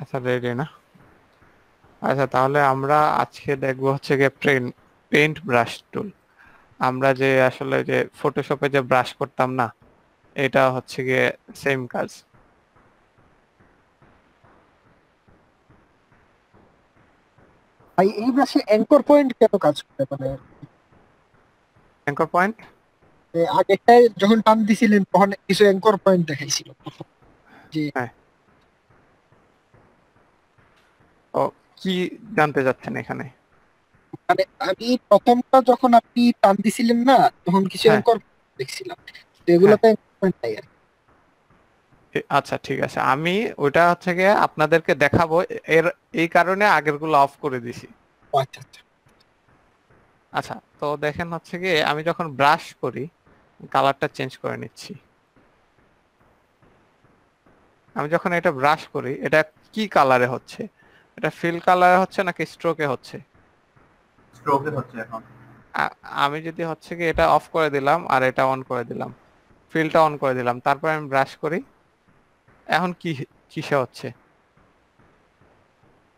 আচ্ছা রেডি না? আচ্ছা তাহলে আমরা আজকে দেখবো হচ্ছে গিয়ে পেইন্ট ব্রাশ টুল। আমরা যে আসলে যে ফটোশপে যে ব্রাশ করতাম না, এটা হচ্ছে গিয়ে সেম কাজ। ভাই এই ব্রাশে অ্যাঙ্কর পয়েন্ট কেন কাজ করে মানে অ্যাঙ্কর পয়েন্ট? আগেরটায় যখন টান দিছিলেন তখন কিছু অ্যাঙ্কর পয়েন্ট দেখাইছিল যে হ্যাঁ। ও, কি জানতে চাচ্ছেন এখানে? মানে আমি প্রথমটা যখন আপনি টান দিছিলেন না তখন কিছু হ্যাঁ, অ্যাঙ্কর দেখছিলাম, তো হ্যাঁ। এগুলোতে অ্যাঙ্কর পয়েন্ট নাই আর কি। আচ্ছা ঠিক আছে, আমি ওইটা হচ্ছে গিয়ে আপনাদেরকে দেখাবো। এর এই কারণে আগেরগুলো অফ করে দিছি। ও আচ্ছা আচ্ছা। আচ্ছা, তো দেখেন হচ্ছে গিয়ে আমি যখন ব্রাশ করি, কালারটা চেঞ্জ করে নিচ্ছি। আমি যখন এটা ব্রাশ করি, এটা কি কালারে হচ্ছে? এটা ফিল কালারে হচ্ছে নাকি স্ট্রোকে হচ্ছে? স্ট্রোকে হচ্ছে এখন। আ- আমি যদি হচ্ছে কি এটা অফ করে দিলাম আর এটা অন করে দিলাম, ফিলটা অন করে দিলাম, তারপর আমি ব্রাশ করি, এখন কি কিসে হচ্ছে?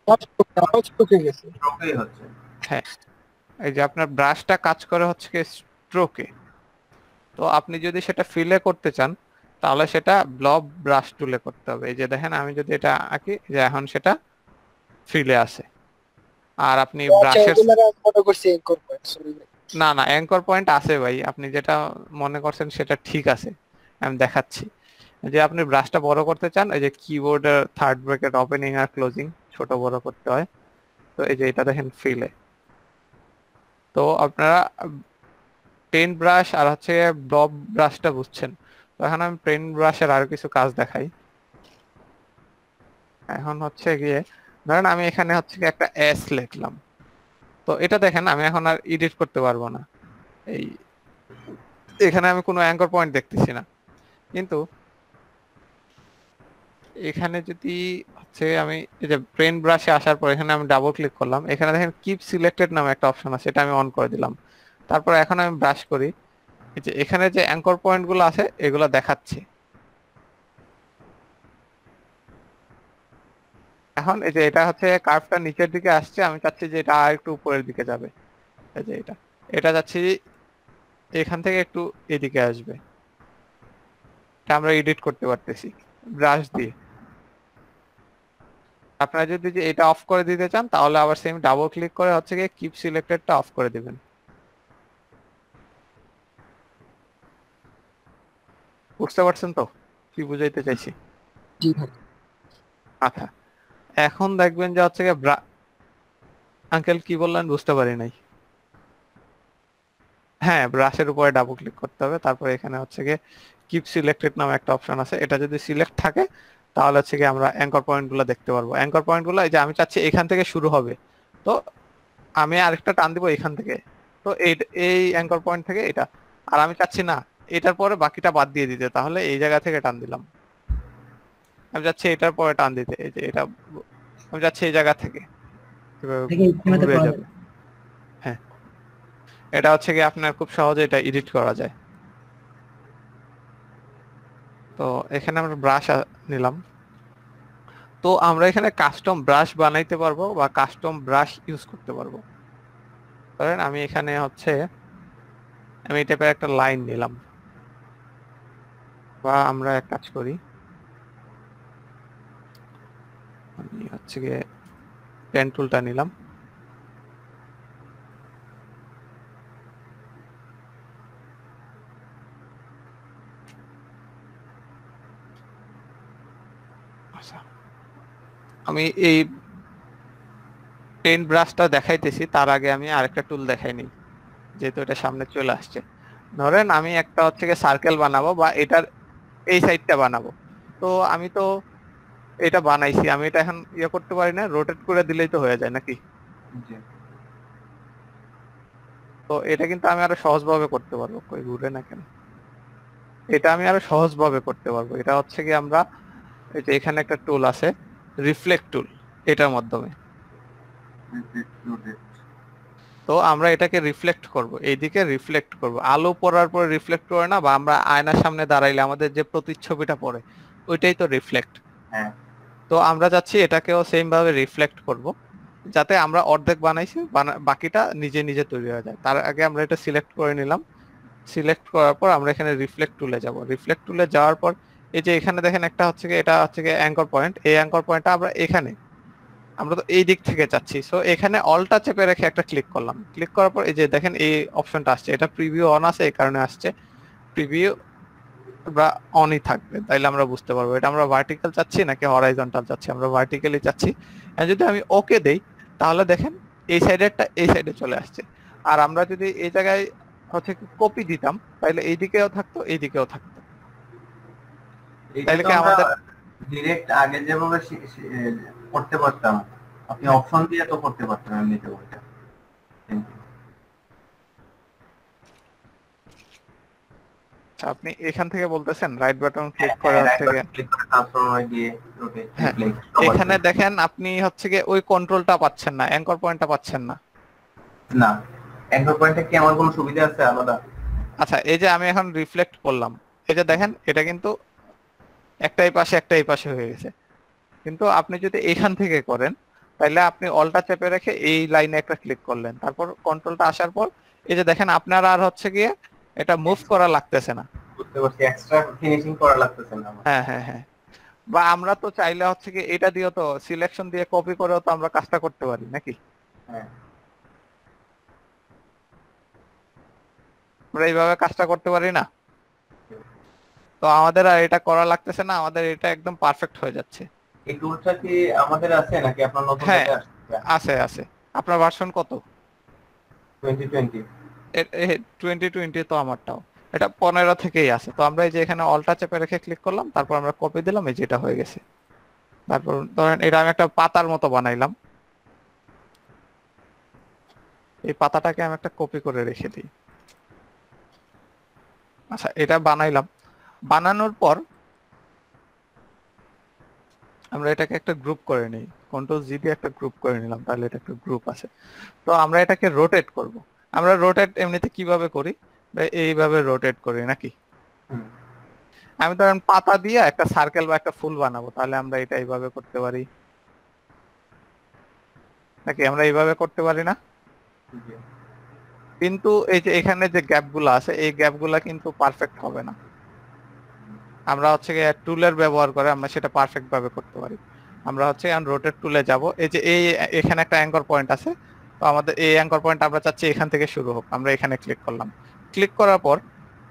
আওয়াজ ঢুকে গেছে। স্ট্রোকেই হচ্ছে। হ্যাঁ, এই যে আপনার ব্রাশটা কাজ করে হচ্ছে কি স্ট্রোকে। তো আপনি যদি সেটা ফিলে করতে চান, তাহলে সেটা ব্লব ব্রাশ টুলে করতে হবে। এই যে দেখেন আমি যদি এটা আঁকি, যে এখন সেটা ফিলে আছে। আর আপনি ও আচ্ছা, ব্রাশের, এগুলার আমি মনে করছি অ্যাঙ্কর পয়েন্ট, সরি ভাই। না না, অ্যাঙ্কর পয়েন্ট আছে ভাই, আপনি যেটা মনে করছেন সেটা ঠিক আছে। আমি দেখাচ্ছি। যে আপনি ব্রাশটা বড় করতে চান, এই যে কিবোর্ডের থার্ড ব্র্যাকেট ওপেনিং আর ক্লোজিং ছোট বড় করতে হয়। তো এই যে এটা দেখেন ফিলে। তো আপনারা পেন ব্রাশ আর হচ্ছে ব্লব ব্রাশটা বুঝছেন। তো এখন আমি পেন ব্রাশের আরো কিছু কাজ দেখাই। এখন হচ্ছে গিয়ে ধরেন আমি এখানে হচ্ছে গিয়ে একটা এস লিখলাম। তো এটা দেখেন আমি এখন আর এডিট করতে পারবো না। এই এখানে আমি কোনো অ্যাঙ্কর পয়েন্ট দেখতেছি না। কিন্তু এখানে যদি হচ্ছে আমি এই যে পেন ব্রাশে আসার পর এখানে আমি ডাবল ক্লিক করলাম, এখানে দেখেন কিপ সিলেক্টেড নামে একটা অপশন আছে, এটা আমি অন করে দিলাম। তারপর এখন আমি ব্রাশ করি, এই যে এখানে যে অ্যাঙ্কর পয়েন্ট গুলো আছে এগুলো দেখাচ্ছে। এখন এই যে এটা হচ্ছে কার্ভটা নিচের দিকে আসছে, আমি চাচ্ছি যে এটা আর একটু উপরের দিকে যাবে। এই যে এটা এটা চাচ্ছি এখান থেকে একটু এদিকে আসবে। এটা আমরা এডিট করতে পারতেছি ব্রাশ দিয়ে। আপনারা যদি যে এটা অফ করে দিতে চান, তাহলে আবার সেম ডাবল ক্লিক করে হচ্ছে গিয়ে কিপ সিলেক্টেডটা অফ করে দিবেন। বুঝতে পারছেন তো কি বুঝাইতে চাইছি? জি ভাই। আচ্ছা, এখন দেখবেন যে হচ্ছে গিয়ে আঙ্কেল কি বললেন বুঝতে পারি নাই। হ্যাঁ, ব্রাশের উপরে ডাবল ক্লিক করতে হবে, তারপরে এখানে হচ্ছে গিয়ে কিপ সিলেক্টেড নামে একটা অপশন আছে, এটা যদি সিলেক্ট থাকে তাহলে হচ্ছে গিয়ে আমরা অ্যাঙ্কর পয়েন্ট গুলো দেখতে পারবো। অ্যাঙ্কর পয়েন্ট গুলো এই যে আমি চাচ্ছি এখান থেকে শুরু হবে, তো আমি আরেকটা টান দিব এখান থেকে। তো এই এই অ্যাঙ্কর পয়েন্ট থেকে এটা। আর আমি চাচ্ছি না এটার পরে বাকিটা বাদ দিয়ে দিতে, তাহলে এই জায়গা থেকে টান দিলাম। আমি চাচ্ছি এটার পরে টান দিতে, এই যে এটা আমি চাচ্ছি এই জায়গা থেকে এভাবে থেকে ইচ্ছেমতো ঘুরে করা যাবে। যাবে। হ্যাঁ, এটা হচ্ছে কি আপনার খুব সহজে এটা এডিট করা যায়। তো এখানে আমরা ব্রাশ নিলাম। তো আমরা এখানে কাস্টম ব্রাশ বানাইতে পারবো বা কাস্টম ব্রাশ ইউজ করতে পারবো। ধরেন আমি এখানে হচ্ছে আমি এই টাইপের একটা লাইন নিলাম, বা আমরা এক কাজ করি, আমি হচ্ছে গিয়ে পেন টুলটা নিলাম। আচ্ছা, আমি এই পেন ব্রাশটা দেখাইতেছি তার আগে আমি আরেকটা টুল দেখাই নিই, যেহেতু এটা সামনে চলে আসছে। ধরেন আমি একটা হচ্ছে গিয়ে সার্কেল বানাবো বা এটার এই সাইডটা বানাবো। তো আমি তো এটা বানাইছি, আমি এটা এখন ইয়ে করতে পারি না, রোটেট করে দিলেই তো হয়ে যায় নাকি? জি। তো এটা কিন্তু আমি আরো সহজভাবে করতে পারবো, কই ঘুরে না কেন। এটা আমি আরো সহজভাবে করতে পারবো। এটা হচ্ছে কি আমরা এই যে এখানে একটা টুল আছে, রিফ্লেক্ট টুল, এটার মাধ্যমে। তো আমরা এটাকে রিফ্লেক্ট করব, এইদিকে রিফ্লেক্ট করব, আলো পড়ার পরে রিফ্লেক্ট করে না, বা আমরা আয়নার সামনে দাঁড়াইলে আমাদের যে প্রতিচ্ছবিটা পড়ে ওইটাই তো রিফ্লেক্ট। হ্যাঁ। তো আমরা যাচ্ছি এটাকেও সেম ভাবে রিফ্লেক্ট করব, যাতে আমরা অর্ধেক বানাইছি বাকিটা নিজে নিজে তৈরি হয়ে যায়। তার আগে আমরা এটা সিলেক্ট করে নিলাম। সিলেক্ট করার পর আমরা এখানে রিফ্লেক্ট টুলে যাব। রিফ্লেক্ট টুলে যাওয়ার পর এই যে এখানে দেখেন একটা হচ্ছে কি, এটা হচ্ছে কি অ্যাঙ্কর পয়েন্ট। এই অ্যাঙ্কর পয়েন্টটা আমরা এখানে, আমরা তো এই দিক থেকে যাচ্ছি, সো এখানে অলটা চেপে রেখে একটা ক্লিক করলাম। ক্লিক করার পর এই যে দেখেন এই অপশনটা আসছে, এটা প্রিভিউ অন আছে, এই কারণে আসছে। প্রিভিউ বা অনই থাকবে, তাইলে আমরা বুঝতে পারবো এটা আমরা ভার্টিক্যাল চাচ্ছি নাকি হরাইজন্টাল চাচ্ছি। আমরা ভার্টিক্যালি চাচ্ছি। আর যদি আমি ওকে দেই তাহলে দেখেন এই সাইডেরটা এই সাইডে চলে আসছে। আর আমরা যদি এই জায়গায় হচ্ছে কপি দিতাম তাহলে এইদিকেও থাকতো এইদিকেও থাকতো। তাইলে কি আমাদের ডিরেক্ট আগে যেভাবে করতে পারতাম, আপনি অপশন দিয়ে তো করতে পারতেন এমনিতে ওইটা। আপনি এখান থেকে বলতেছেন রাইট বাটন ক্লিক করার থেকে? ট্রান্সফরমার দিয়ে রোটেট হ্যাঁ, ক্লিক এখানে দেখেন আপনি হচ্ছে গিয়ে ওই কন্ট্রোলটা পাচ্ছেন না, অ্যাঙ্কর পয়েন্টটা পাচ্ছেন না। না, অ্যাঙ্কর পয়েন্টে কি আমার কোনো সুবিধা আছে আলাদা? আচ্ছা, এই যে আমি এখন রিফ্লেক্ট করলাম, এই যে দেখেন এটা কিন্তু একটাই পাশে একটাই পাশে হয়ে গেছে। কিন্তু আপনি যদি এখান থেকে করেন তাহলে আপনি অলটা চেপে রেখে এই লাইনে একটা ক্লিক করলেন, তারপর কন্ট্রোলটা আসার পর এই যে দেখেন আপনার আর হচ্ছে গিয়ে এটা মুভ করা লাগতেছে না। বুঝতে পারছি, এক্সট্রা ফিনিশিং করা লাগতেছে না আমার। হ্যাঁ হ্যাঁ হ্যাঁ। বা আমরা তো চাইলে হচ্ছে কি এটা দিয়েও তো সিলেকশন দিয়ে কপি করেও তো আমরা কাজটা করতে পারি নাকি? হ্যাঁ, আমরা এইভাবে কাজটা করতে পারি না? তো আমাদের আর এটা করা লাগতেছে না, আমাদের এটা একদম পারফেক্ট হয়ে যাচ্ছে। এই টুলটা কি আমাদের আছে নাকি আপনার নতুন হ্যাঁ এটা আসছে? আছে আছে। আপনার ভার্সন কত? 2020। 2020 তো আমারটাও। এটা 15 থেকেই আছে। তো আমরা এই যে এখানে অলটা চেপে রেখে ক্লিক করলাম, তারপর আমরা কপি দিলাম, এই যে এটা হয়ে গেছে। তারপর ধরেন এটা আমি একটা পাতার মতো বানাইলাম, এই পাতাটাকে আমি একটা কপি করে রেখে দিই। আচ্ছা, এটা বানাইলাম। বানানোর পর আমরা এটাকে একটা গ্রুপ করে নিই, কন্ট্রোল জি দিয়ে একটা গ্রুপ করে নিলাম, তাহলে এটা একটা গ্রুপ আছে। তো আমরা এটাকে রোটেট করব। আমরা রোটেট এমনিতে কিভাবে করি? এইভাবে রোটেট করি নাকি? হুম, আমি ধরেন পাতা দিয়ে একটা সার্কেল বা একটা ফুল বানাবো, তাহলে আমরা এটা এইভাবে করতে পারি নাকি? আমরা এইভাবে করতে পারি না? জি। কিন্তু এই যে এখানে যে গ্যাপগুলো আছে এই গ্যাপগুলো কিন্তু পারফেক্ট হবে না। আমরা হচ্ছে গিয়ে টুলের ব্যবহার করে আমরা সেটা পারফেক্ট ভাবে করতে পারি। আমরা হচ্ছে রোটেট টুলে যাব। এই যে এখানে একটা অ্যাঙ্কর পয়েন্ট আছে, তো আমাদের এই অ্যাঙ্কর পয়েন্ট আমরা চাচ্ছি এখান থেকে শুরু হোক। আমরা এখানে ক্লিক করলাম। ক্লিক করার পর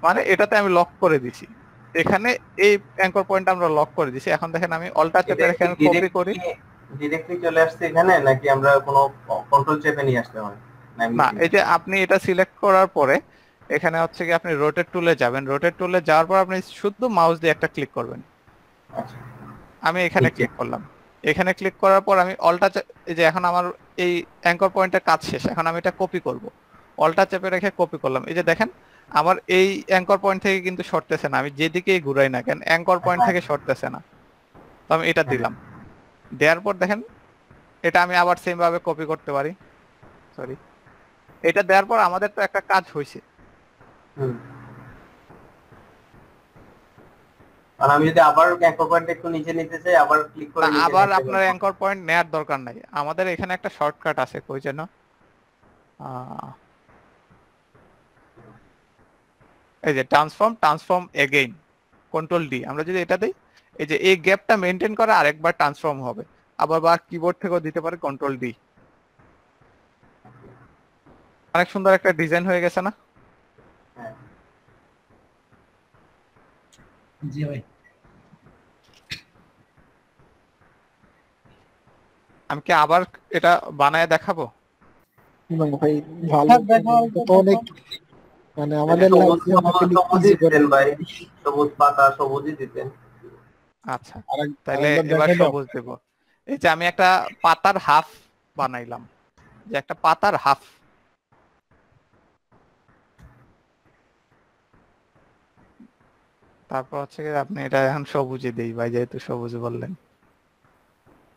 মানে এটাতে আমি লক করে দিছি, এখানে এই অ্যাঙ্কর পয়েন্ট আমরা লক করে দিছি। এখন দেখেন আমি অল্টা চেপে রেখে কপি করি। ডিরেক্টলি চলে আসছে এখানে নাকি আমরা কোনো কন্ট্রোল চেপে নিয়ে আসতে হয়? না, এই যে আপনি এটা সিলেক্ট করার পরে এখানে হচ্ছে কি আপনি রোটেট টুলে যাবেন। রোটেট টুলে যাওয়ার পর আপনি শুধু মাউস দিয়ে একটা ক্লিক করবেন। আচ্ছা, আমি এখানে ক্লিক করলাম। এখানে ক্লিক করার পর আমি অলটা, এই যে এখন আমার এই অ্যাঙ্কর পয়েন্টের কাজ শেষ, এখন আমি এটা কপি করব। অলটা চেপে রেখে কপি করলাম। এই যে দেখেন আমার এই অ্যাঙ্কর পয়েন্ট থেকে কিন্তু সরতেছে না, আমি যেদিকেই ঘুরাই না কেন অ্যাঙ্কর পয়েন্ট থেকে সরতেছে না। তো আমি এটা দিলাম। দেওয়ার পর দেখেন এটা আমি আবার সেম ভাবে কপি করতে পারি। সরি, এটা দেওয়ার পর আমাদের তো একটা কাজ হয়েছে। হুম। আর আমি যদি আবার অ্যাঙ্কর পয়েন্ট একটু নিচে নিতে চাই, আবার ক্লিক করে নিচে আবার নিতে আপনার পারবো? অ্যাঙ্কর পয়েন্ট নেয়ার দরকার নাই, আমাদের এখানে একটা শর্টকাট আছে, কই যেন এই যে ট্রান্সফর্ম এগেইন, কন্ট্রোল ডি। আমরা যদি এটা দেই, এই যে এই গ্যাপটা মেনটেন করে আরেকবার ট্রান্সফর্ম হবে। আবার বা কিবোর্ড থেকেও দিতে পারে কন্ট্রোল ডি। অনেক সুন্দর একটা ডিজাইন হয়ে গেছে না? হ্যাঁ। জি ভাই। আমি কি আবার এটা বানায় দেখাবো? না ভাই, ভালো। এটা তো অনেক, মানে আমাদের লাগছে সবুজই দিতেন ভাই, সবুজ পাতা সবুজই দিতেন। আচ্ছা, তাহলে এবার সবুজ দেব। এই যে আমি একটা পাতার হাফ বানাইলাম, যে একটা পাতার হাফ। তারপর হচ্ছে কি আপনি এটা এখন সবুজে দেই ভাই, যেহেতু সবুজ বললেন।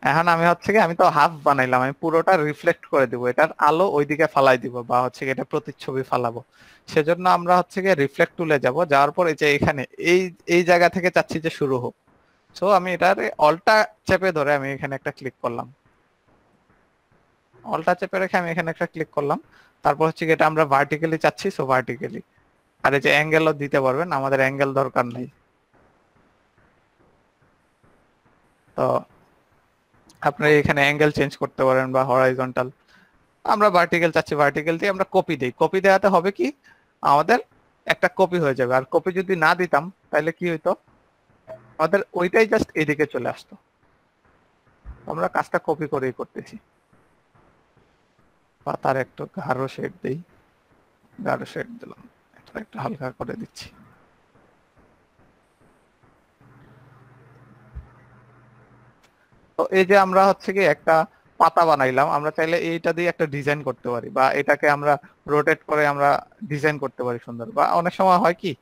এখন আমি হচ্ছে কি আমি তো হাফ বানাইলাম, আমি পুরোটা রিফ্লেক্ট করে দিব, এটার আলো ওইদিকে ফালাই দিব বা হচ্ছে কি এটা প্রতিচ্ছবি ফালাবো। সেজন্য আমরা হচ্ছে কি রিফ্লেক্ট টুলে যাব। যাওয়ার পর এই যে এখানে এই এই জায়গা থেকে চাচ্ছি যে শুরু হোক। সো আমি এটার অল্টা চেপে ধরে আমি এখানে একটা ক্লিক করলাম, অল্টা চেপে রেখে আমি এখানে একটা ক্লিক করলাম। তারপর হচ্ছে কি এটা আমরা ভার্টিক্যালি চাচ্ছি, সো ভার্টিক্যালি। আর এই যে অ্যাঙ্গেলও দিতে পারবেন, আমাদের অ্যাঙ্গেল দরকার নেই। তো আপনি এখানে অ্যাঙ্গেল চেঞ্জ করতে পারেন বা হরাইজন্টাল। আমরা ভার্টিক্যাল চাচ্ছি, ভার্টিক্যাল দিয়ে আমরা কপি দিই। কপি দেওয়াতে হবে কি, আমাদের একটা কপি হয়ে যাবে। আর কপি যদি না দিতাম তাহলে কি হইতো, আমাদের ওইটাই জাস্ট এদিকে চলে আসতো। আমরা কাজটা কপি করেই করতেছি। বা তার একটু গাঢ় শেড দিই, গাঢ় শেড দিলাম, এটা একটু হালকা করে দিচ্ছি। তো এই যে আমরা হচ্ছে কি একটা পাতা বানাইলাম, আমরা চাইলে এইটা দিয়ে একটা ডিজাইন করতে পারি, বা এটাকে আমরা রোটেট করে আমরা ডিজাইন করতে পারি সুন্দর। বা অনেক সময় হয় কি,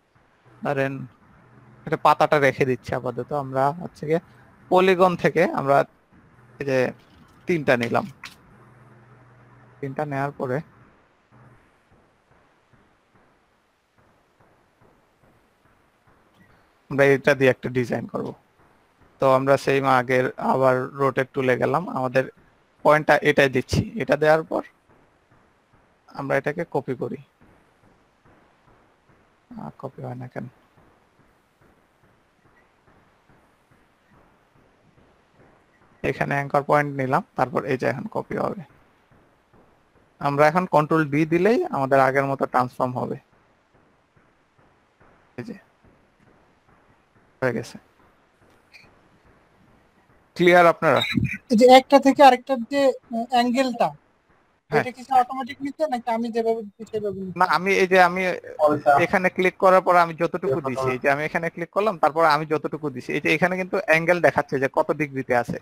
ধরেন এটা পাতাটা রেখে দিচ্ছি আপাতত, আমরা হচ্ছে কি পলিগন থেকে আমরা এই যে 3টা নিলাম, 3টা নেওয়ার পরে আমরা এটা দিয়ে একটা ডিজাইন করব। তো আমরা সেই আগের আবার রোটেট টুলে গেলাম, আমাদের পয়েন্টটা এটাই দিচ্ছি। এটা দেওয়ার পর আমরা এটাকে কপি করি। কপি হয় না কেন, এখানে অ্যাঙ্কর পয়েন্ট নিলাম, তারপর এই যে এখন কপি হবে। আমরা এখন কন্ট্রোল বি দিলেই আমাদের আগের মতো ট্রান্সফর্ম হবে। এই যে হয়ে গেছে। ক্লিয়ার আপনারা? এই যে একটা থেকে আরেকটার যে অ্যাঙ্গেলটা, হ্যাঁ। এটা কি অটোমেটিক নিচ্ছে নাকি আমি যেভাবে দিচ্ছি সেভাবে নিচ্ছে? না, আমি এই যে আমি এখানে ক্লিক করার পর আমি যতটুকু দিছি, এই যে আমি এখানে ক্লিক করলাম, তারপর আমি যতটুকু দিছি, এই যে এখানে কিন্তু অ্যাঙ্গেল দেখাচ্ছে যে কত ডিগ্রিতে আছে।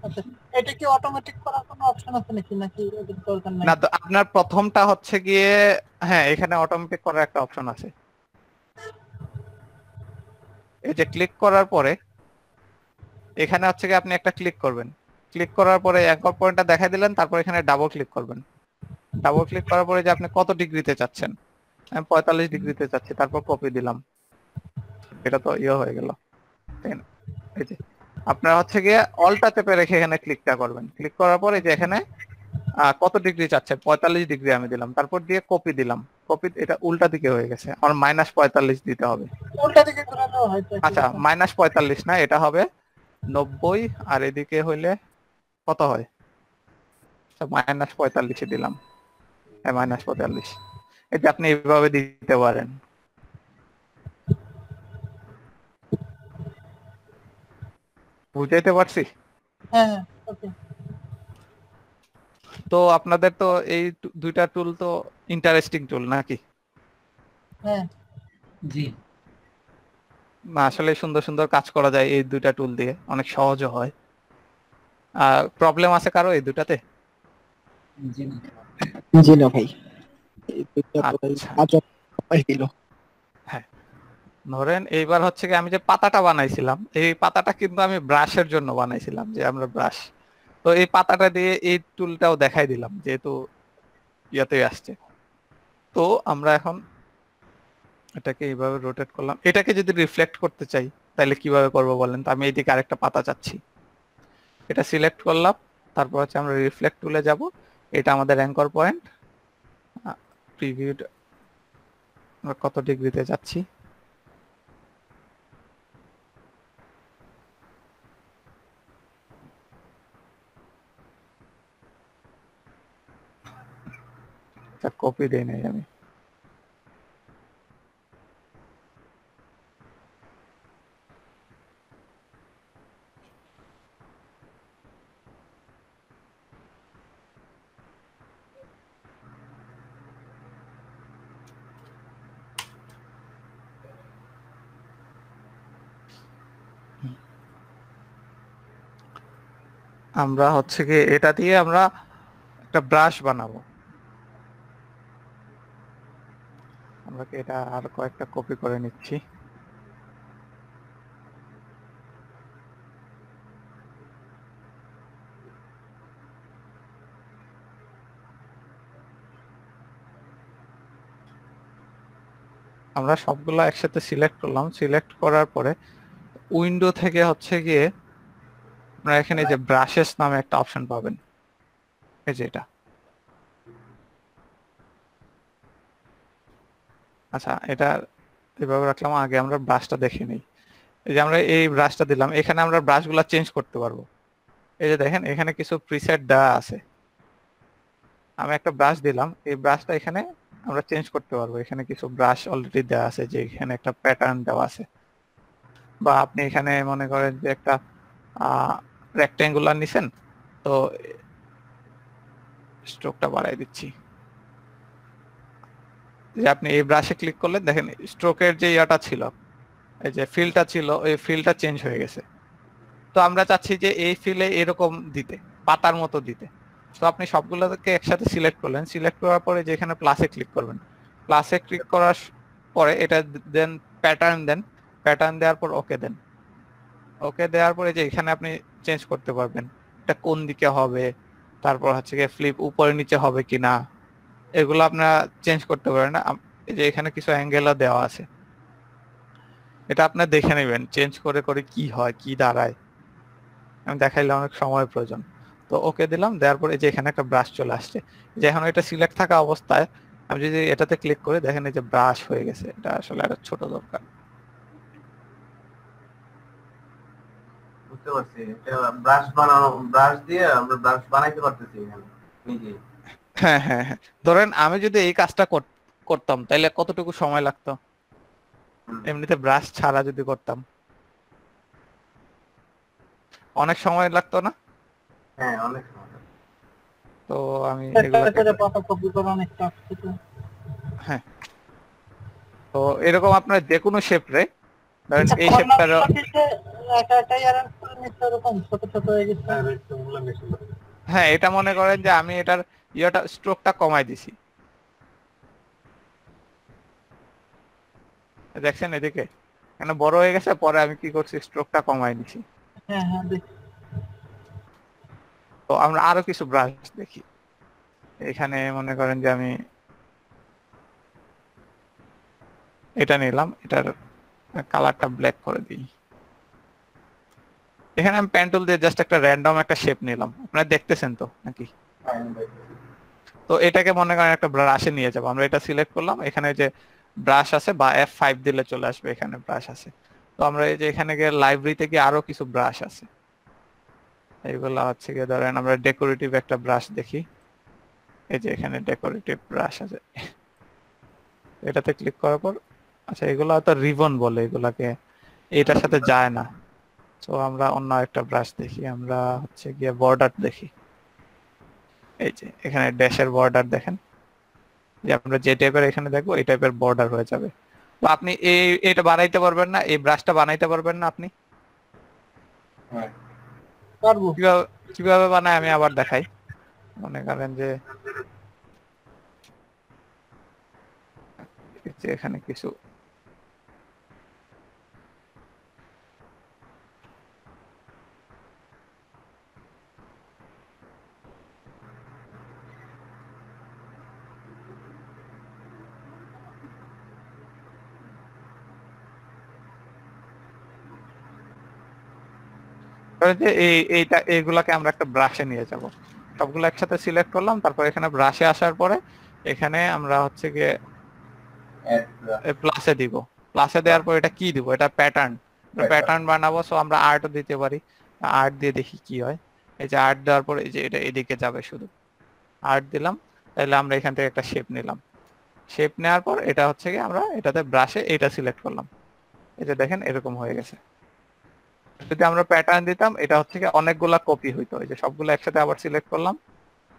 আচ্ছা, এটা কি অটোমেটিক করার কোনো অপশন আছে নাকি, নাকি এটার দরকার নাই? না, তো আপনার প্রথমটা হচ্ছে গিয়ে, হ্যাঁ এখানে অটোমেটিক করার একটা অপশন আছে। এই যে ক্লিক করার পরে এখানে হচ্ছে গিয়ে আপনি একটা ক্লিক করবেন, ক্লিক করার পরে অ্যাঙ্কর পয়েন্টটা দেখাই দিলেন, তারপর এখানে ডাবল ক্লিক করবেন। ডাবল ক্লিক করার পরে যে আপনি কত ডিগ্রিতে চাচ্ছেন, আমি 45 ডিগ্রিতে চাচ্ছি, তারপর কপি দিলাম। এটা তো ইয়ে হয়ে গেল, তাই না? এই যে আপনার হচ্ছে গিয়ে অল্টা চেপে রেখে এখানে ক্লিকটা করবেন। ক্লিক করার পরে যে এখানে কত ডিগ্রি চাচ্ছেন, 45 ডিগ্রি আমি দিলাম, তারপর দিয়ে কপি দিলাম। কপি, এটা উল্টা দিকে হয়ে গেছে, আমার -45 দিতে হবে। উল্টা দিকে ঘোরালেও হয়তো একই আচ্ছা, ব্যাপার। -45 না, এটা হবে 90, আর এদিকে হইলে কত হয়, -45 দিলাম। হ্যাঁ, -45। এই যে আপনি এইভাবে দিতে পারেন। বুঝাইতে পারছি? হ্যাঁ, ওকে। তো আপনাদের তো এই দুইটা টুল তো ইন্টারেস্টিং টুল নাকি? হ্যাঁ, জি। না, আসলে সুন্দর সুন্দর কাজ করা যায় এই দুইটা টুল দিয়ে, অনেক সহজও হয়। প্রবলেম আছে কারো এই দুটাতে? জি না ভাই, এই দুইটা তো ভাই আচ্ছা, আজব পাই দিল। হ্যাঁ। ধরেন এইবার হচ্ছে কি, আমি যে পাতাটা বানাইছিলাম, এই পাতাটা কিন্তু আমি ব্রাশের জন্য বানাইছিলাম, যে আমরা ব্রাশ। তো এই পাতাটা দিয়ে এই টুলটাও দেখাই দিলাম, যেহেতু ইয়াতে আসছে। তো আমরা এখন এটাকে এইভাবে রোটেট করলাম। এটাকে যদি রিফ্লেক্ট করতে চাই তাহলে কিভাবে করবো বলেন তো? আমি এইদিকে আরেকটা পাতা চাচ্ছি, এটা সিলেক্ট করলাম, তারপর হচ্ছে আমরা রিফ্লেক্ট টুলে যাব। এটা আমাদের অ্যাঙ্কর পয়েন্ট, প্রিভিউ আমরা কত ডিগ্রিতে যাচ্ছি, কপি দেই নাই আমি। আমরা হচ্ছে কি এটা দিয়ে আমরা একটা ব্রাশ বানাবো। আমরা কি এটা আর কয়েকটা কপি করে নিচ্ছি। আমরা সবগুলো একসাথে সিলেক্ট করলাম, সিলেক্ট করার পরে উইন্ডো থেকে হচ্ছে গিয়ে আপনারা এখানে যে ব্রাশেস নামে একটা অপশন পাবেন, এই যে এটা। আচ্ছা, এটা এভাবে রাখলাম, আগে আমরা ব্রাশটা দেখে নিই। এই যে আমরা এই ব্রাশটা দিলাম, এখানে আমরা ব্রাশগুলো চেঞ্জ করতে পারবো। এই যে দেখেন এখানে কিছু প্রিসেট দেওয়া আছে। আমি একটা ব্রাশ দিলাম, এই ব্রাশটা এখানে আমরা চেঞ্জ করতে পারবো। এখানে কিছু ব্রাশ অলরেডি দেওয়া আছে, যে এখানে একটা প্যাটার্ন দেওয়া আছে। বা আপনি এখানে মনে করেন যে একটা রেক্টেঙ্গুলার নিছেন, তো স্ট্রোকটা বাড়াই দিচ্ছি। যে আপনি এই ব্রাশে ক্লিক করলে দেখেন স্ট্রোকের যে ইয়াটা ছিল, এই যে ফিলটা ছিল, ওই ফিলটা চেঞ্জ হয়ে গেছে। তো আমরা চাচ্ছি যে এই ফিলে এরকম দিতে, পাতার মতো দিতে। তো আপনি সবগুলোকে একসাথে সিলেক্ট করলেন, সিলেক্ট করার পরে যে এখানে প্লাসে ক্লিক করবেন, প্লাসে ক্লিক করার পরে এটা দেন প্যাটার্ন দেন, প্যাটার্ন দেওয়ার পর ওকে দেন। ওকে দেওয়ার পরে যে এখানে আপনি চেঞ্জ করতে পারবেন এটা কোন দিকে হবে, তারপর হচ্ছে গিয়ে ফ্লিপ উপরে নিচে হবে কিনা, এগুলো আপনারা চেঞ্জ করতে পারেন। এই যে এখানে কিছু অ্যাঙ্গেলও দেওয়া আছে, এটা আপনারা দেখে নেবেন চেঞ্জ করে করে কি হয়, কি দাঁড়ায়। আমি দেখাইলে অনেক সময় প্রয়োজন। তো ওকে দিলাম, দেওয়ার পরে যে এখানে একটা ব্রাশ চলে আসছে, যে এখন এটা সিলেক্ট থাকা অবস্থায় আমি যদি এটাতে ক্লিক করে দেখেন এই যে ব্রাশ হয়ে গেছে। এটা আসলে একটা ছোট দরকার। বুঝতে পারছি, এটা ব্রাশ বানানো, ব্রাশ দিয়ে আমরা ব্রাশ বানাইতে পারতেছি এখানে নিজে। হ্যাঁ হ্যাঁ হ্যাঁ, ধরেন আমি যদি এই কাজটা করতাম তাহলে কতটুকু সময় লাগতো এমনিতে ব্রাশ ছাড়া যদি করতাম? অনেক সময় লাগতো না? হ্যাঁ, অনেক সময়। তো আমি একটা এগুলাকে, করে পাতা কপি করা অনেক টাফ ছিল। হ্যাঁ, তো এরকম আপনার যে কোনো শেপ রে, ধরেন আচ্ছা, এই শেপটার, কর্নারগুলোকে একা একাই অ্যারেঞ্জ করে নিতে এরকম ছোট ছোট হয়ে গেছে। হ্যাঁ এটা মনে করেন যে আমি এটার ইয়েটা স্ট্রোকটা কমাই দিছি, দেখছেন এদিকে এখানে বড় হয়ে গেছে, পরে আমি কি করছি স্ট্রোকটা কমাই দিছি। হ্যাঁ হ্যাঁ দেখি। তো আমরা আরো কিছু ব্রাশ দেখি। এখানে মনে করেন যে আমি এটা নিলাম, এটার কালারটা ব্ল্যাক করে দিই। এখানে আমি পেন টুল দিয়ে জাস্ট একটা র্যান্ডম একটা শেপ নিলাম, আপনারা দেখতেছেন তো নাকি? তো এটাকে মনে করেন একটা ব্রাশে নিয়ে যাবো। আমরা এটা সিলেক্ট করলাম, এখানে যে ব্রাশ আছে বা F5 দিলে চলে আসবে, এখানে ব্রাশ আছে। তো আমরা এই যে এখানে গিয়ে লাইব্রেরিতে গিয়ে আরো কিছু ব্রাশ আছে, এইগুলো হচ্ছে গিয়ে ধরেন আমরা ডেকোরেটিভ একটা ব্রাশ দেখি। এই যে এখানে ডেকোরেটিভ ব্রাশ আছে, এটাতে ক্লিক করার পর, আচ্ছা এগুলো হয়তো রিবন বলে, এগুলাকে এটার সাথে যায় না। তো আমরা অন্য একটা ব্রাশ দেখি, আমরা হচ্ছে গিয়ে বর্ডার দেখি। এই যে এখানে ড্যাশের বর্ডার দেখেন, যে আমরা যে টাইপের এখানে দেখবো এই টাইপের বর্ডার হয়ে যাবে। তো আপনি এটা বানাইতে পারবেন না, এই ব্রাশটা বানাইতে পারবেন না আপনি? পারবো। কিভাবে কিভাবে বানায় আমি আবার দেখাই। মনে করেন যে এই যে এখানে কিছু ধরেন যে এইগুলাকে আমরা একটা ব্রাশে নিয়ে যাব। সবগুলো একসাথে সিলেক্ট করলাম, তারপর এখানে ব্রাশে আসার পরে এখানে আমরা হচ্ছে গিয়ে প্লাসে দিব। প্লাসে দেওয়ার পর এটা কি দিব, এটা প্যাটার্ন, প্যাটার্ন বানাবো। সো আমরা আর্টও দিতে পারি, আর্ট দিয়ে দেখি কি হয়। এই যে আর্ট দেওয়ার পর এই যে এটা এদিকে যাবে, শুধু আর্ট দিলাম, তাহলে আমরা এখান থেকে একটা শেপ নিলাম। শেপ নেওয়ার পর এটা হচ্ছে গিয়ে আমরা এটাতে ব্রাশে এটা সিলেক্ট করলাম, এই যে দেখেন এরকম হয়ে গেছে। যদি আমরা প্যাটার্ন দিতাম এটা হচ্ছে গিয়ে অনেকগুলা কপি হইতো। এই যে সবগুলো একসাথে আবার সিলেক্ট করলাম,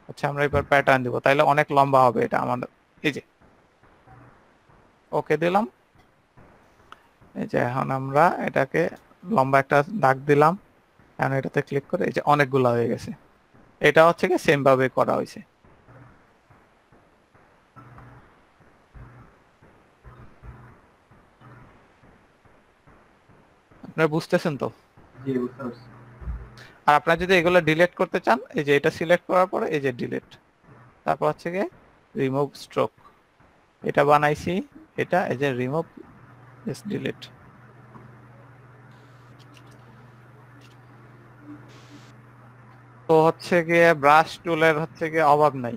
আচ্ছা আমরা এবার প্যাটার্ন দিব, তাইলে অনেক লম্বা হবে এটা আমাদের। এই যে ওকে দিলাম, এই যে এখন আমরা এটাকে লম্বা একটা দাগ দিলাম, এখন এটাতে ক্লিক করে এই যে অনেকগুলা হয়ে গেছে। এটা হচ্ছে কি সেম ভাবে করা হয়েছে। আপনারা বুঝতেছেন তো? জি, বুঝতে পারছি। আর আপনারা যদি এগুলো ডিলিট করতে চান, এই যে এটা সিলেক্ট করার পরে এই যে ডিলিট, তারপর হচ্ছে গিয়ে রিমুভ স্ট্রোক, এটা বানাইছি, এটা এই যে রিমুভ, ডিলিট। তো হচ্ছে গিয়ে ব্রাশ টুলের হচ্ছে গিয়ে অভাব নাই,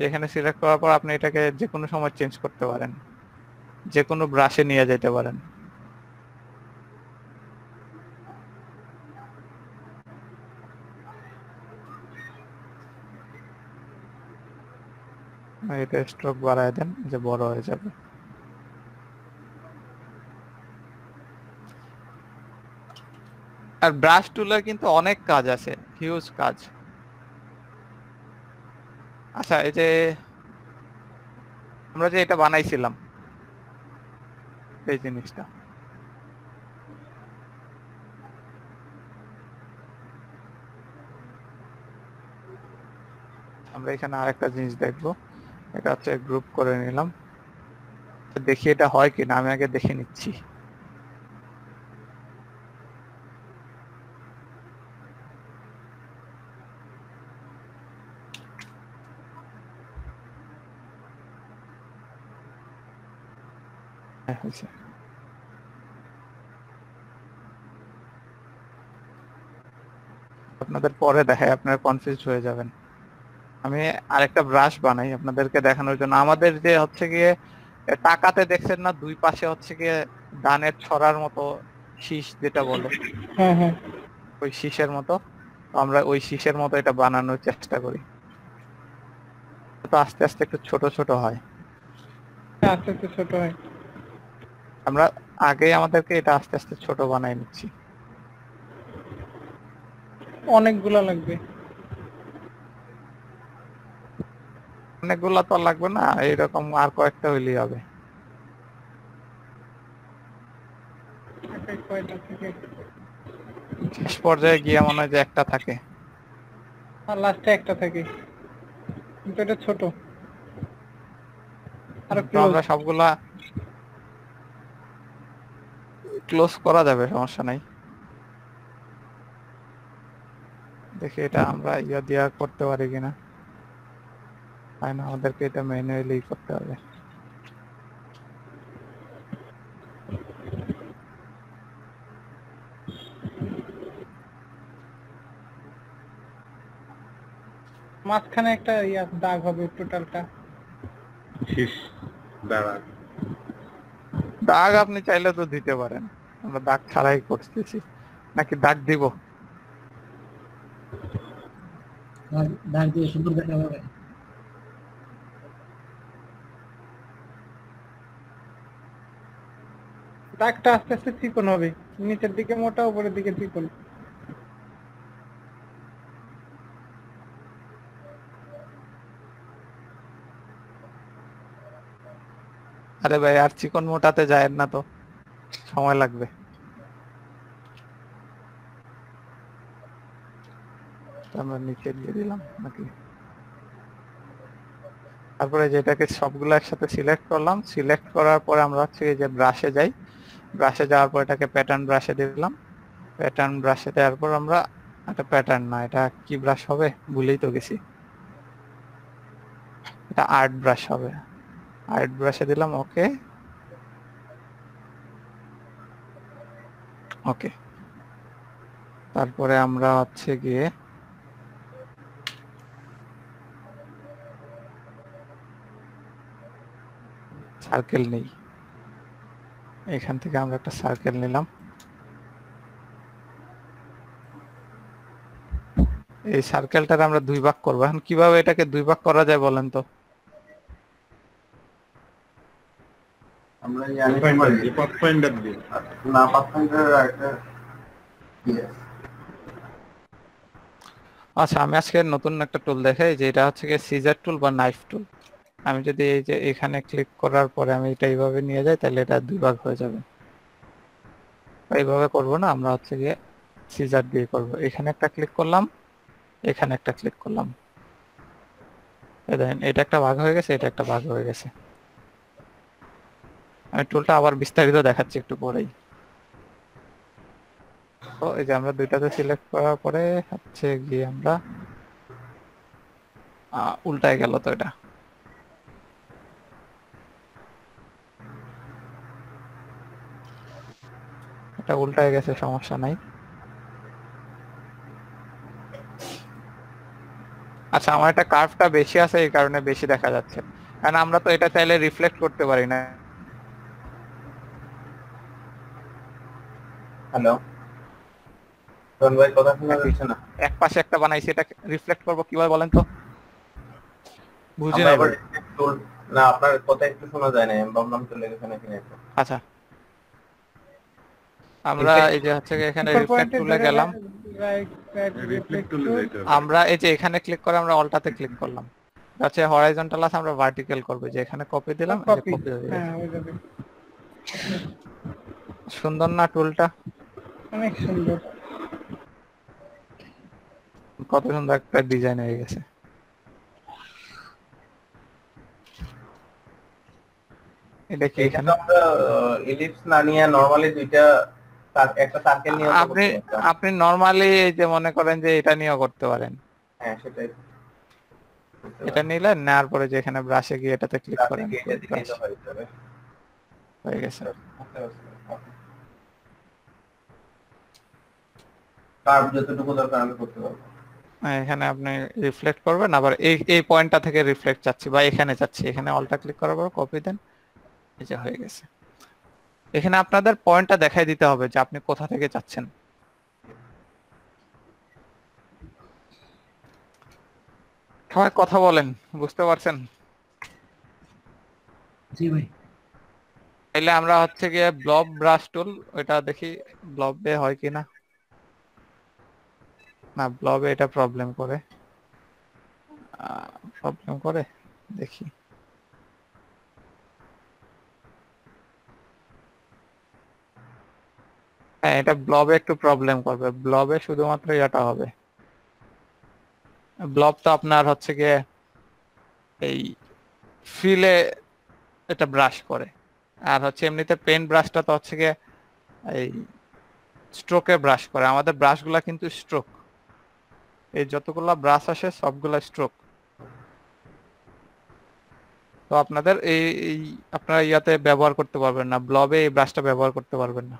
এখানে সিলেক্ট করার পর আপনি এটাকে যে কোনো সময় চেঞ্জ করতে পারেন, যে কোনো ব্রাশে নিয়ে যেতে পারেন। এটা স্ট্রোক বাড়ায় দেন, যে বড় হয়ে যাবে। আর ব্রাশ টুলের কিন্তু অনেক কাজ আছে, হিউজ কাজ। আচ্ছা, এই যে আমরা যে এটা বানাইছিলাম, এই জিনিসটা আমরা এখানে আরেকটা জিনিস দেখবো, এটা হচ্ছে গ্রুপ করে নিলাম। তো দেখি এটা হয় কিনা, আমি আগে দেখে নিচ্ছি। হ্যাঁ, হয়েছে। আপনাদের পরে দেখায়, আপনারা কনফিউজ হয়ে যাবেন। আমি আরেকটা ব্রাশ বানাই আপনাদেরকে দেখানোর জন্য। আমাদের যে হচ্ছে গিয়ে টাকাতে দেখছেন না, দুই পাশে হচ্ছে গিয়ে ধানের ছড়ার মতো শীষ যেটা বলে, হ্যাঁ হ্যাঁ, ওই শীষের মতো। তো আমরা ওই শীষের মতো এটা বানানোর চেষ্টা করি। তো আস্তে আস্তে একটু ছোট ছোট হয়। আস্তে আস্তে ছোট হয়। আমরা আগে আমাদেরকে এটা আস্তে আস্তে ছোট বানাই নিচ্ছি। অনেকগুলা লাগবে। অনেকগুলা তো আর লাগবে না, এইরকম আর কয়েকটা হইলেই হবে। কয়টা থেকে শেষ পর্যায়ে গিয়ে মনে হয় যে একটা থাকে। আর লাস্টে একটা থাকে, কিন্তু এটা ছোট। আরো তো ক্লোজ। আমরা সবগুলা ক্লোজ করা যাবে, সমস্যা নাই। দেখি এটা আমরা ইয়া দিয়া করতে পারি কিনা। তাই না, আমাদেরকে এটা ম্যানুয়ালি করতে হবে। মাঝখানে একটা দাগ হবে টোটালটা। শীষ দ্বারা দাগ আপনি চাইলে তো দিতে পারেন, আমরা দাগ ছাড়াই করতেছি। নাকি দাগ দিব? দাগ দিয়ে সুন্দর দেখা যাবে। দাগটা আস্তে আস্তে চিকন হবে, নিচের দিকে মোটা, উপরের দিকে চিকন। আরে ভাই, আর চিকন মোটাতে যায় না তো, সময় লাগবে। তো আমরা নিচে দিয়ে দিলাম নাকি? তারপরে যেটাকে সবগুলো একসাথে সিলেক্ট করলাম, সিলেক্ট করার পরে আমরা হচ্ছে এই যে ব্রাশে যাই, ব্রাশে যাওয়ার পর এটাকে প্যাটার্ন ব্রাশে দিলাম। প্যাটার্ন ব্রাশে দেওয়ার পর আমরা একটা প্যাটার্ন না, এটা কি ব্রাশ হবে ভুলেই তো গেছি, এটা আর্ট ব্রাশ হবে। আর্ট ব্রাশে দিলাম, ওকে ওকে। তারপরে আমরা হচ্ছে গিয়ে সার্কেল নেই, এখান থেকে আমরা একটা সার্কেল নিলাম। এই সার্কেলটাকে আমরা দুই ভাগ করবো। এখন কিভাবে এটাকে দুই ভাগ করা যায় বলেন তো? আমরা জানি পাথফাইন্ডার দিয়ে না, পাথফাইন্ডার একটা আচ্ছা, আমি আজকে নতুন একটা টুল দেখাই, যে এটা হচ্ছে গিয়ে সিজার টুল বা নাইফ টুল। আমি যদি এই যে এখানে ক্লিক করার পরে আমি এটা এইভাবে নিয়ে যাই, তাহলে এটা দুই ভাগ হয়ে যাবে। এইভাবে করব না, আমরা হচ্ছে গিয়ে সিজার দিয়ে করব। এখানে একটা ক্লিক করলাম, এখানে একটা ক্লিক করলাম, দেখেন এটা একটা ভাগ হয়ে গেছে, এটা একটা ভাগ হয়ে গেছে। আমি টুলটা আবার বিস্তারিত দেখাচ্ছি একটু পরেই। তো এই যে আমরা দুইটাতে সিলেক্ট করার পরে হচ্ছে গিয়ে আমরা উল্টায় গেল তো, এটা উল্টায় গেছে, সমস্যা নাই। আচ্ছা, আমার একটা কার্ভটা বেশি আছে, এই কারণে বেশি দেখা যাচ্ছে, কারণ আমরা তো এটা চাইলে রিফ্লেক্ট করতে পারি না। হ্যালো, রন ভাই কথা শোনা যাচ্ছে না? এক পাশে একটা বানাইছি, এটা রিফ্লেক্ট করবো কিভাবে বলেন তো? বুঝি আমরা নাই আবার ভাই। টুল না, আপনার কথা একটু শোনা যায় না, আমি ভাবলাম চলে গেছে নাকি একটু। আচ্ছা, আমরা এই যে হচ্ছে এখানে anchor রিফ্লেক্ট point এ টুলে ধরে গেলাম, right রিফ্লেক্ট reflect টুলে to যাইতে হবে। আমরা এই যে এখানে ক্লিক করে আমরা অলটাতে ক্লিক করলাম, আচ্ছা হরাইজন্টাল আছে, আমরা ভার্টিক্যাল করব, যে এখানে কপি দিলাম, এই যে copy। কপি হয়ে হ্যাঁ গেছে। হয়ে যাবে, সুন্দর না টুলটা? অনেক সুন্দর। কত সুন্দর একটা ডিজাইন হয়ে গেছে। এটা কি এটা এখানে তো আমরা ইলিপস না নিয়ে নরমালি দুইটা একটা সার্কেল নিয়ে আপনি আপনি নরমালি এই যে মনে করেন যে এটা নিয়েও করতে পারেন। হ্যাঁ সেটাই। এটা নিলেন, নেওয়ার পরে যে এখানে ব্রাশে গিয়ে এটাতে ক্লিক করেন, এটা দিলেই তো হয়ে যাবে। হয়ে গেছে। কার্ভ যতটুকু দরকার আমি করতে পারবো। এখানে আপনি রিফ্লেক্ট করবেন, আবার এই এই পয়েন্টটা থেকে রিফ্লেক্ট চাচ্ছি বা এখানে চাচ্ছি, এখানে অলটা ক্লিক করার পর কপি দেন, এই যে হয়ে গেছে। এখানে আপনাদের পয়েন্টটা দেখাই দিতে হবে যে আপনি কোথা থেকে চাচ্ছেন। সবাই কথা বলেন, বুঝতে পারছেন? জি ভাই। তাইলে আমরা হচ্ছে গিয়ে ব্লব ব্রাশ টুল, ওইটা দেখি ব্লবে হয় কিনা। না, ব্লবে এটা প্রবলেম করে, দেখি। হ্যাঁ, এটা ব্লবে একটু প্রবলেম করবে, ব্লবে শুধুমাত্র এটা হবে। ব্লব তো আপনার হচ্ছে গিয়ে এই ফিলে এটা ব্রাশ করে, আর হচ্ছে এমনিতে পেন ব্রাশটা তো হচ্ছে গিয়ে এই স্ট্রোকে ব্রাশ করে। আমাদের ব্রাশগুলা কিন্তু স্ট্রোক, এই যতগুলা ব্রাশ আসে সবগুলা স্ট্রোক। তো আপনাদের এই আপনারা ইয়াতে ব্যবহার করতে পারবেন না, ব্লবে এই ব্রাশটা ব্যবহার করতে পারবেন না,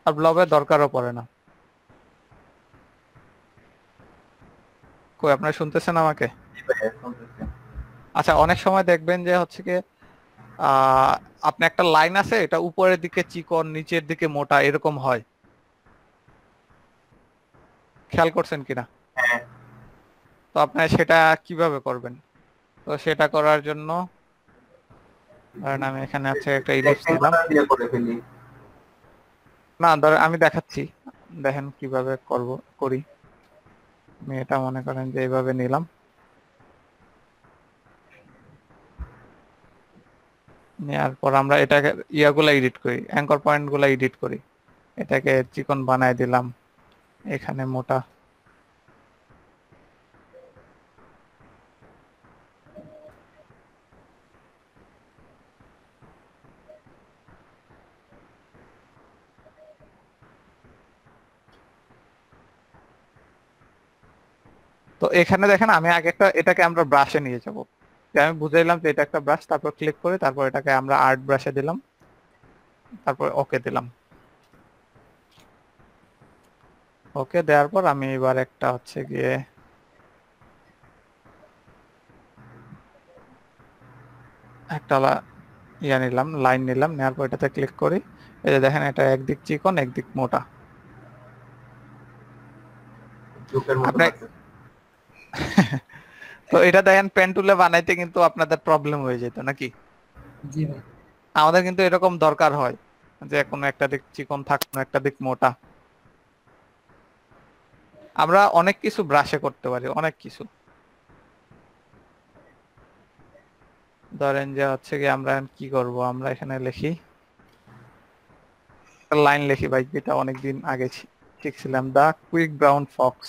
আর ব্লবে দরকারও পড়ে না। কই আপনারা শুনতেছেন আমাকে? আচ্ছা, অনেক সময় দেখবেন যে হচ্ছে কি আপনি একটা লাইন আছে, এটা উপরের দিকে চিকন, নিচের দিকে মোটা, এরকম হয়, খেয়াল করছেন কিনা? তো আপনি সেটা কিভাবে করবেন? তো সেটা করার জন্য ধরেন আমি এখানে আছে একটা ইলিপস দিলাম, না ধরেন আমি দেখাচ্ছি, দেখেন কিভাবে করি। আমি এটা মনে করেন যে এইভাবে নিলাম, নেওয়ার পর আমরা এটাকে ইয়াগুলা এডিট করি, অ্যাঙ্কর পয়েন্ট গুলা এডিট করি। এটাকে চিকন বানায় দিলাম, এখানে মোটা, তো এখানে দেখেন আমি আগে এটাকে আমরা ব্রাশে নিয়ে যাব, আমি বুঝাইলাম যে এটা একটা ব্রাশ, তারপর ক্লিক করে তারপর এটাকে আমরা আর্ট ব্রাশে দিলাম, তারপর ওকে দিলাম। ওকে দেওয়ার পর আমি এবার একটা হচ্ছে গিয়ে একটা ইয়া নিলাম, লাইন নিলাম, নেওয়ার পর এটাতে ক্লিক করি, এই যে দেখেন এটা একদিক চিকন একদিক মোটা। আপনি তো এটা দেখেন পেন টুলে বানাইতে কিন্তু আপনাদের প্রবলেম হয়ে যেত নাকি? জি ভাই। আমাদের কিন্তু এরকম দরকার হয় যে কোনো একটা দিক চিকন থাক, কোনো একটা দিক মোটা। আমরা অনেক কিছু ব্রাশে করতে পারি, অনেক কিছু। ধরেন যে হচ্ছে কি আমরা কি করব, আমরা এখানে লিখি লাইন লিখি ভাই, যেটা অনেকদিন আগে শিখছিলাম, দা কুইক ব্রাউন ফক্স।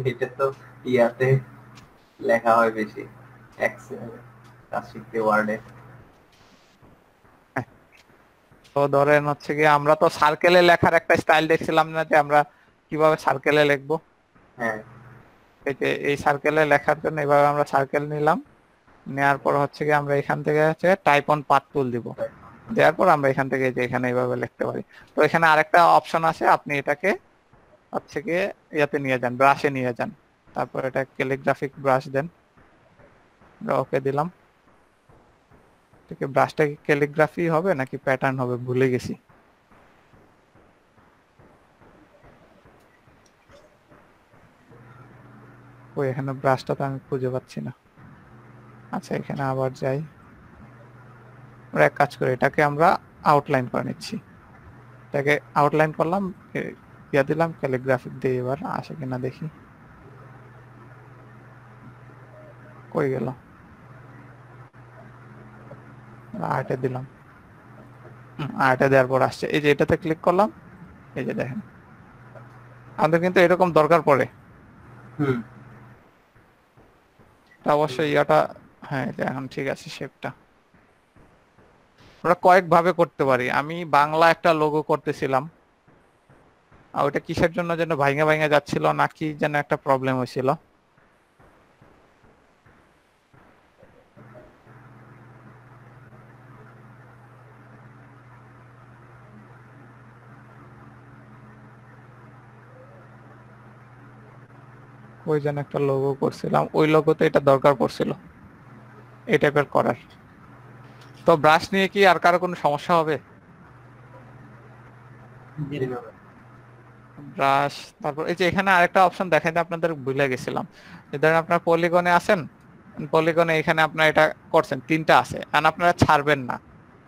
এটা তো ইয়াতে লেখা হয় বেশি, এক্সেল কাজ শিখতে ওয়ার্ডে। তো ধরেন হচ্ছে কি আমরা তো সার্কেলে লেখার একটা স্টাইল দেখছিলাম না, যে আমরা কিভাবে সার্কেলে লিখবো। হ্যাঁ, এই যে এই সার্কেলে লেখার জন্য এভাবে আমরা সার্কেল নিলাম, নেওয়ার পর হচ্ছে কি আমরা এখান থেকে হচ্ছে টাইপ অন পাথ টুল দিব, দেওয়ার পর আমরা এখান থেকে যে এখানে এইভাবে লিখতে পারি। তো এখানে আরেকটা অপশন আছে, আপনি এটাকে হচ্ছে গিয়ে ইয়াতে নিয়ে যান, ব্রাশে নিয়ে যান। তারপর এটা ক্যালিগ্রাফিক ব্রাশ দেন, ওকে দিলাম। ঠিক আছে, ব্রাশটা কি ক্যালিগ্রাফি হবে নাকি প্যাটার্ন হবে ভুলে গেছি। ওই এখানে ব্রাশটা তো আমি খুঁজে পাচ্ছি না। আচ্ছা এখানে আবার যাই, আমরা এক কাজ করি, এটাকে আমরা আউটলাইন করে নিচ্ছি। এটাকে আউটলাইন করলাম, ইয়া দিলাম ক্যালিগ্রাফিক দিয়ে, এবার আসে কিনা দেখি। কই গেল, আর্টে দিলাম, আর্টে দেওয়ার পর আসছে, এই যে এটাতে ক্লিক করলাম, এই যে দেখেন আমাদের কিন্তু এরকম দরকার পড়ে। তা অবশ্যই ইয়াটা, হ্যাঁ এটা এখন ঠিক আছে। শেপটা আমরা কয়েক ভাবে করতে পারি। আমি বাংলা একটা লোগো করতেছিলাম, আর ওইটা কিসের জন্য যেন ভাঙা ভাঙা যাচ্ছিল, নাকি যেন একটা প্রবলেম হয়েছিল। ওই যেন একটা লোগো করছিলাম, ওই লোগোতে এটা দরকার পড়ছিল এই টাইপের করার। তো ব্রাশ নিয়ে কি আর কারো কোনো সমস্যা হবে? ব্রাশ, তারপর এই যে এখানে আরেকটা অপশন দেখাইতে আপনাদের ভুলে গেছিলাম। ধরেন আপনার পলিগনে আছেন, পলিগনে এখানে আপনার এটা করছেন, 3টা আছে, আর আপনারা ছাড়বেন না,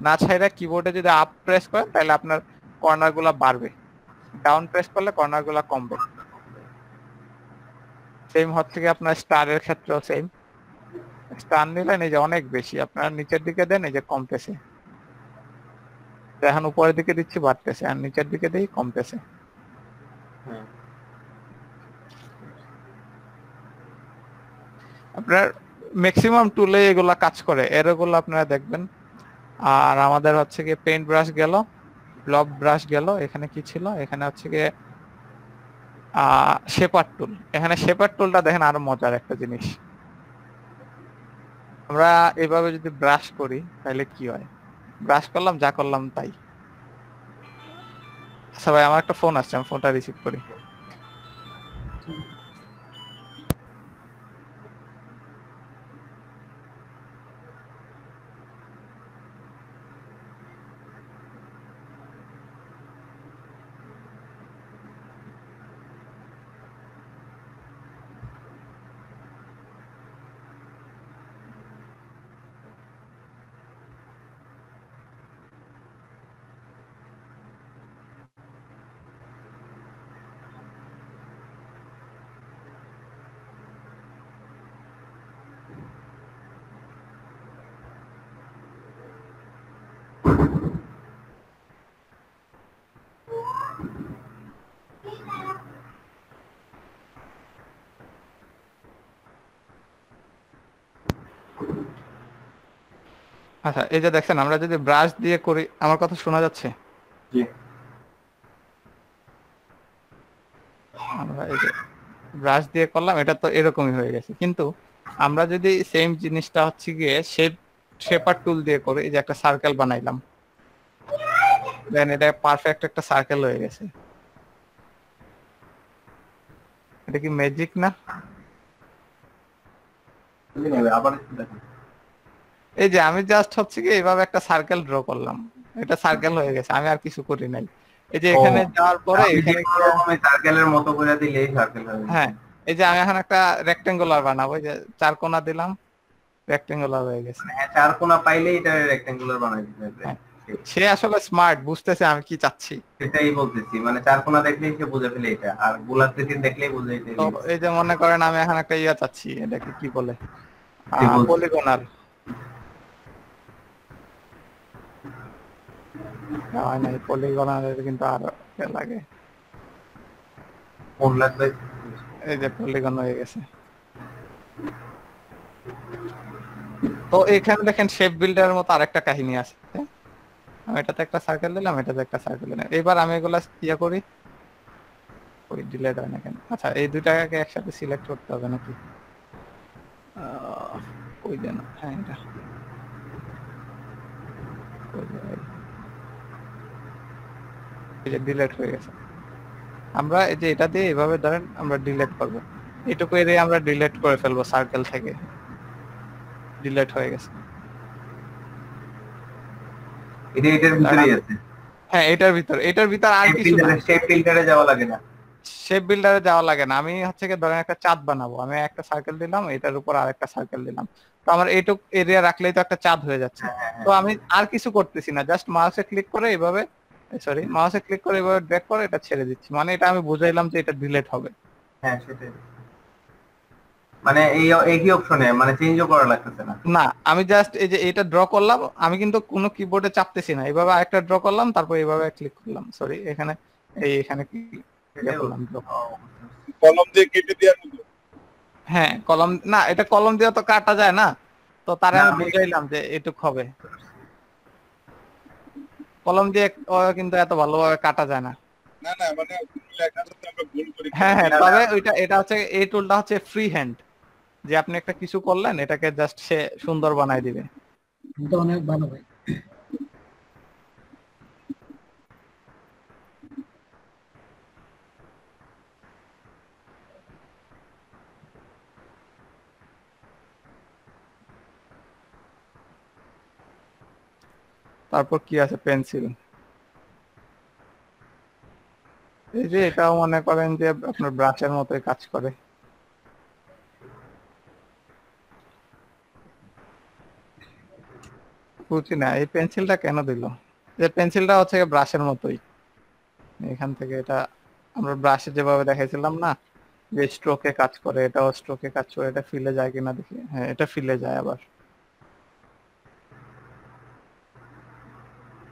না ছাইরা কিবোর্ডে যদি আপ প্রেস করেন তাহলে আপনার কর্নার গুলা বাড়বে, ডাউন প্রেস করলে কর্নার গুলা কমবে। সেম হচ্ছে কি আপনার স্টারের ক্ষেত্রেও সেম, স্টার নিলেন এই যে অনেক বেশি, আপনার নিচের দিকে দেন এই যে কমতেছে, এখন উপরের দিকে দিচ্ছি বাড়তেছে, আর নিচের দিকে দিই কমতেছে। আপনার ম্যাক্সিমাম টুলে এগুলা কাজ করে, এরগুলো আপনারা দেখবেন। আর আমাদের হচ্ছে গিয়ে পেইন্ট ব্রাশ গেল, ব্লব ব্রাশ গেল, এখানে কি ছিল, এখানে হচ্ছে গিয়ে শেপার টুল। এখানে শেপার টুলটা দেখেন আরো মজার একটা জিনিস। আমরা এভাবে যদি ব্রাশ করি তাহলে কি হয়, ব্রাশ করলাম যা করলাম তাই। আচ্ছা ভাই আমার একটা ফোন আসছে, আমি ফোনটা রিসিভ করি। আচ্ছা এই যে দেখছেন, আমরা যদি ব্রাশ দিয়ে করি, আমার কথা শোনা যাচ্ছে? জি। আমরা এই যে ব্রাশ দিয়ে করলাম, এটা তো এরকমই হয়ে গেছে। কিন্তু আমরা যদি সেম জিনিসটা হচ্ছে গিয়ে শেপার টুল দিয়ে করি, এই যে একটা সার্কেল বানাইলাম, দেন এটা পারফেক্ট একটা সার্কেল হয়ে গেছে। এটা কি ম্যাজিক না? আবার একটু দেখেন, এই যে আমি জাস্ট হচ্ছে কি এইভাবে একটা সার্কেল ড্র করলাম, এটা সার্কেল হয়ে গেছে, আমি আর কিছু করি নাই। এই যে এখানে যাওয়ার পরে এখানে সার্কেলের মতো করে দিলেই সার্কেল হবে। হ্যাঁ, এই যে আমি এখন একটা রেক্টেঙ্গুলার বানাবো, এই যে 4 কোণা দিলাম, রেক্টেঙ্গুলার হয়ে গেছে। হ্যাঁ, 4 কোণা পাইলেই এটা রেক্টেঙ্গুলার বানাই দিতে হবে। হ্যাঁ, সে আসলে স্মার্ট, বুঝতেছে আমি কি চাচ্ছি। সেটাই বলতেছি, মানে 4 কোণা দেখলেই সে বুঝে ফেলে এটা, আর গোলাকৃতি দেখলেই বুঝে এটা। তো এই যে মনে করেন আমি এখন একটা ইয়া চাচ্ছি, এটাকে কি বলে, পলিগনাল। হয় নাই, পলিগনালের কিন্তু আরো লাগে। কোন লাগবে? এই যে পলিগন হয়ে গেছে। তো এখানে দেখেন শেপ বিল্ডারের মতো আরেকটা কাহিনী আছে। আমি এটাতে একটা সার্কেল দিলাম, এটাতে একটা সার্কেল দিলাম। এবার আমি এগুলা ইয়া করি, ওই ডিলেট হয় না কেন? আচ্ছা এই দুটাকে একসাথে সিলেক্ট করতে হবে নাকি? ওই যেন, হ্যাঁ এটা এই যে ডিলেট হয়ে গেছে। আমরা এই যে এটা দিয়ে এইভাবে ধরেন আমরা ডিলিট করব, এটুকু এরিয়া আমরা ডিলিট করে ফেলবো সার্কেল থেকে, ডিলিট হয়ে গেছে। এটার ভিতরেই আছে। হ্যাঁ এটার ভিতর আর কিছু না, শেপ ফিল্টারে যাওয়া লাগে না। শেপ বিল্ডারে যাওয়া লাগে না। আমি হচ্ছে কি ধরেন একটা চাঁদ বানাবো, আমি একটা সার্কেল দিলাম, এটার উপর আরেকটা সার্কেল দিলাম, তো আমার এইটুক এরিয়া রাখলেই তো একটা চাঁদ হয়ে যাচ্ছে। তো আমি আর কিছু করতেছি না, জাস্ট মাউসে ক্লিক করে এইভাবে, সরি মাউসে ক্লিক করে এইভাবে ড্র্যাগ করে এটা ছেড়ে দিচ্ছি, মানে এটা আমি বুঝাইলাম যে এটা ডিলিট হবে। হ্যাঁ সেটাই, মানে এই একই অপশনে মানে চেঞ্জও করা লাগতেছে না। না আমি জাস্ট এই যে এটা ড্র করলাম, আমি কিন্তু কোনো কিবোর্ডে চাপতেছি না, এইভাবে আরেকটা ড্র করলাম, তারপর এইভাবে ক্লিক করলাম, সরি এখানে এখানে কি করলাম draw। কলম দিয়ে কেটে দেওয়ার মতো। হ্যাঁ কলম না, এটা কলম দিয়ে তো কাটা যায় না, তো তারা না, আমি বুঝাইলাম যে এটুক হবে। কলম দিয়ে কিন্তু এত ভালোভাবে কাটা যায় না। না না, মানে লেখাটা তো আমরা ভুল করি। হ্যাঁ হ্যাঁ, তবে এটা হচ্ছে এই টুলটা হচ্ছে ফ্রি হ্যান্ড, যে আপনি একটা কিছু করলেন এটাকে জাস্ট সে সুন্দর বানাই দিবে। এটা অনেক ভালো ভাই। তারপর কি আছে, পেন্সিল, এই যে এটাও মনে করেন যে আপনার ব্রাশের মতোই কাজ করে। বুঝছি না এই পেন্সিলটা কেন দিল, যে পেন্সিলটা হচ্ছে ব্রাশের মতোই, এখান থেকে এটা আমরা ব্রাশে যেভাবে দেখাইছিলাম না যে স্ট্রোকে কাজ করে, এটাও স্ট্রোকে কাজ করে, এটা ফিলে যায় কিনা দেখি, হ্যাঁ এটা ফিলে যায়। আবার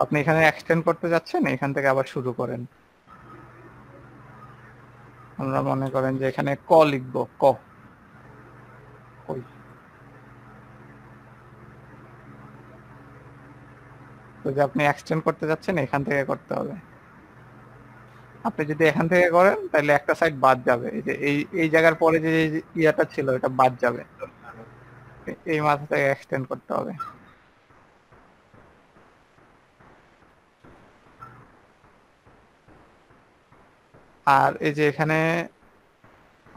আপনি এখানে এক্সটেন্ড করতে যাচ্ছেন, এখান থেকে আবার শুরু করেন। আমরা মনে করেন যে এখানে ক লিখবো, কই তো যে আপনি এক্সটেন্ড করতে যাচ্ছেন এখান থেকে করতে হবে। আপনি যদি এখান থেকে করেন তাহলে একটা সাইড বাদ যাবে, এই যে এই জায়গার পরে যে ইয়াটা ছিল এটা বাদ যাবে, এই মাথা থেকে এক্সটেন্ড করতে হবে। আর এই যে এখানে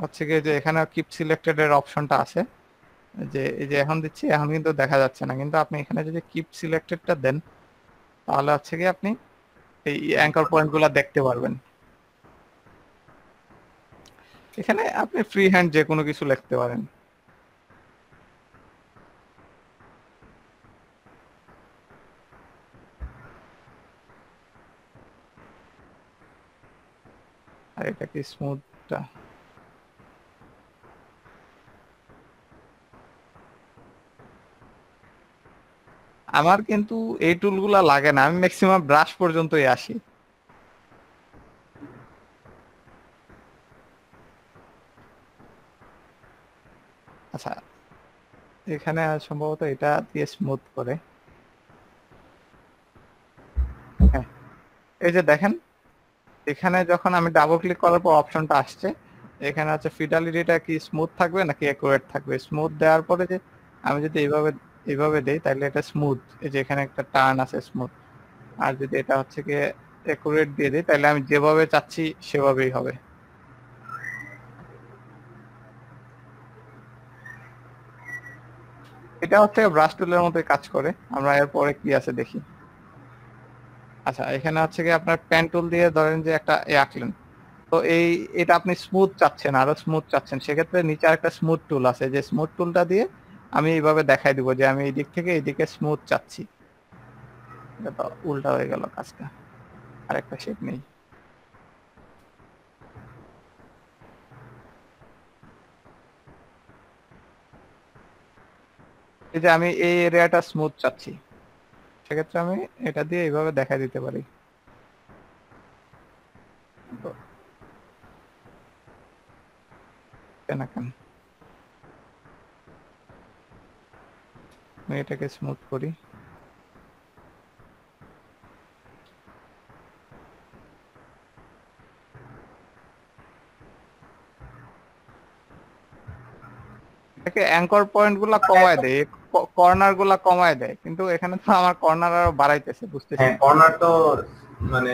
হচ্ছে কি যে এখানে কিপ সিলেক্টেড এর অপশনটা আছে, যে এই যে এখন দিচ্ছি, এখন কিন্তু দেখা যাচ্ছে না, কিন্তু আপনি এখানে যদি কিপ সিলেক্টেডটা দেন তাহলে হচ্ছে কি আপনি এই অ্যাঙ্কর পয়েন্ট গুলা দেখতে পারবেন। এখানে আপনি ফ্রি হ্যান্ড যে কোনো কিছু লিখতে পারেন। আর এটা কি স্মুথটা, আমার কিন্তু এই টুলগুলা লাগে না, আমি ম্যাক্সিমাম ব্রাশ পর্যন্তই আসি। আচ্ছা এখানে সম্ভবত এটা দিয়ে স্মুথ করে, হ্যাঁ এই যে দেখেন এখানে যখন আমি ডাবল ক্লিক করার পর অপশনটা আসছে, এখানে আছে ফিডালিটিটা কি স্মুথ থাকবে নাকি অ্যাকুরেট থাকবে। স্মুথ দেওয়ার পরে যে আমি যদি এইভাবে দেই তাহলে এটা স্মুথ, এই যে এখানে একটা টার্ন আছে স্মুথ। আর যদি এটা হচ্ছে কি অ্যাকুরেট দিয়ে দিই তাহলে আমি যেভাবে চাচ্ছি সেভাবেই হবে। এটা হচ্ছে ব্রাশ টুলের মতোই কাজ করে। আমরা এরপরে কি আছে দেখি। আচ্ছা এখানে হচ্ছে কি আপনার পেন টুল দিয়ে ধরেন যে একটা আঁকলেন, তো এটা আপনি স্মুথ চাচ্ছেন, আরো স্মুথ চাচ্ছেন, সেক্ষেত্রে নিচে একটা স্মুথ টুল আছে, যে স্মুথ টুলটা দিয়ে আমি এইভাবে দেখাই দিব যে আমি এই দিক থেকে এইদিকে স্মুথ চাচ্ছি। এটা তো উল্টা হয়ে গেল কাজটা, আরেকটা শেপ নেই। এই যে আমি এই এরিয়াটা স্মুথ চাচ্ছি, সেক্ষেত্রে আমি এটা দিয়ে এইভাবে দেখাই দিতে পারি। কেন আমি এটাকে স্মুথ করি, এটাকে অ্যাঙ্কর পয়েন্ট গুলা কমায় দেয়, কর্নার গুলা কমায় দেয়, কিন্তু এখানে তো আমার কর্নার আরো বাড়াইতেছে, বুঝতেছি। হ্যাঁ কর্নার তো মানে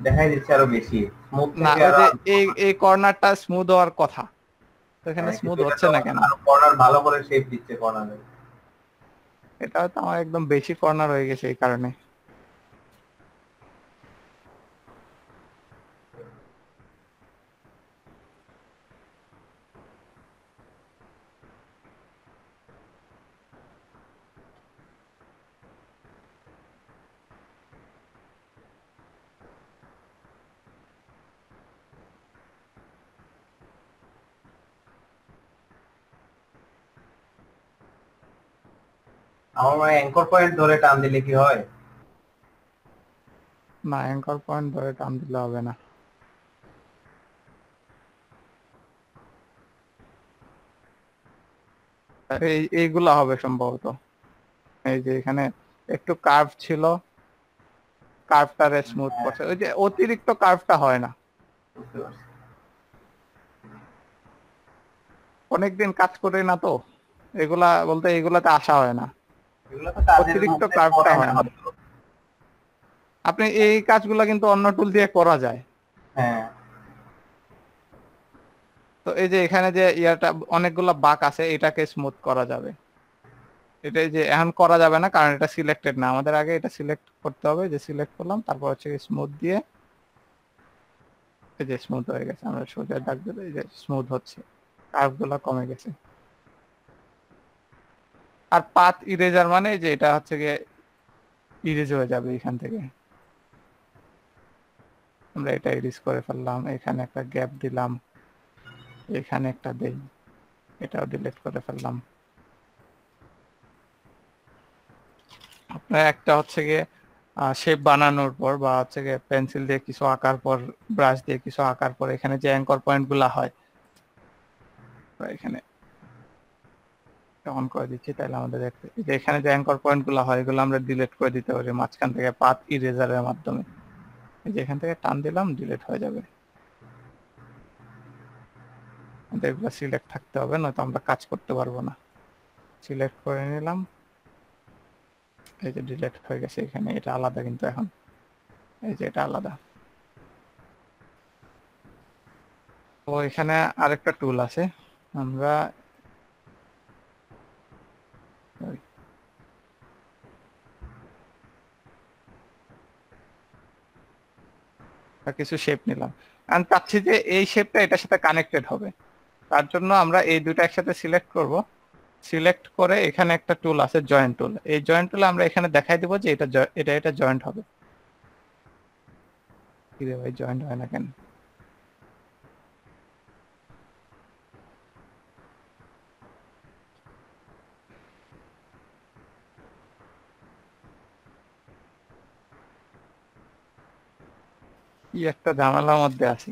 দেখাই দিচ্ছে আরো বেশি। স্মুথ না, থেকে ওই আরো যে এই কর্নারটা স্মুথ হওয়ার কথা, তো এখানে স্মুথ কিন্তু এটা হচ্ছে তো না কেন? আরো কর্নার ভালো করে শেপ দিচ্ছে কর্নারে। এটা হয়তো আমার একদম বেশি কর্নার হয়ে গেছে এই কারণে। আমার মনে হয় অ্যাঙ্কর পয়েন্ট ধরে টান দিলে কি হয়? না, অ্যাঙ্কর পয়েন্ট ধরে টান দিলে হবে না। এইগুলা হবে সম্ভবত। এই যে এখানে একটু কার্ভ ছিল, কার্ভটারে স্মুথ হ্যাঁ, করছে, ওই যে অতিরিক্ত কার্ভটা হয় না। বুঝতে পারছি। অনেকদিন কাজ করি না তো, এগুলা বলতে এগুলাতে আসা হয় না, এগুলো তো কাজের অতিরিক্ত মধ্যে কার্ভটা পড়ে না হয় না। হয়তো। আপনি এই কাজগুলা কিন্তু অন্য টুল দিয়ে করা যায়। হ্যাঁ, তো এই যে এখানে যে ইয়াটা অনেকগুলা বাঁক আছে, এটাকে স্মুথ করা যাবে। এটা যে এখন করা যাবে না কারণ এটা সিলেক্টেড না, আমাদের আগে এটা সিলেক্ট করতে হবে। যে সিলেক্ট করলাম, তারপর হচ্ছে স্মুথ দিয়ে, এই যে স্মুথ হয়ে গেছে। আমরা সোজা দাগ দিলে এই যে স্মুথ হচ্ছে, কার্ভ গুলা কমে গেছে। আর পাথ ইরেজার মানে যে এটা হচ্ছে গিয়ে ইরেজ হয়ে যাবে এখান থেকে। আমরা এটা ইরেজ করে ফেললাম, এখানে একটা গ্যাপ দিলাম, এখানে একটা দেই, এটাও ডিলিট করে ফেললাম। আপনার একটা হচ্ছে গিয়ে শেপ বানানোর পর বা হচ্ছে গিয়ে পেন্সিল দিয়ে কিছু আঁকার পর, ব্রাশ দিয়ে কিছু আঁকার পর এখানে যে অ্যাঙ্কর পয়েন্ট গুলা হয়, তো এখানে অন করে দিচ্ছি, তাহলে আমাদের দেখতে এই যে এখানে যে অ্যাঙ্কর পয়েন্ট গুলা হয় এগুলো আমরা ডিলিট করে দিতে পারি মাঝখান থেকে পাথ ইরেজারের মাধ্যমে। এই যে এখান থেকে টান দিলাম, ডিলিট হয়ে যাবে। আমাদের এগুলো সিলেক্ট থাকতে হবে, নয়তো আমরা কাজ করতে পারবো না। সিলেক্ট করে নিলাম, এই যে ডিলিট হয়ে গেছে। এখানে এটা আলাদা কিন্তু এখন, এই যে এটা আলাদা। তো এখানে আরেকটা টুল আছে, আমরা কিছু শেপ নিলাম, আমি চাচ্ছি যে এই শেপটা এটার সাথে কানেক্টেড হবে। তার জন্য আমরা এই দুটো একসাথে সিলেক্ট করব। সিলেক্ট করে এখানে একটা টুল আছে জয়েন্ট টুল, এই জয়েন্ট টুলে আমরা এখানে দেখাই দিব যে এটা জয়েন্ট হবে। কি রে ভাই, জয়েন্ট হয় না কেন? কি একটা ঝামেলার মধ্যে আছি।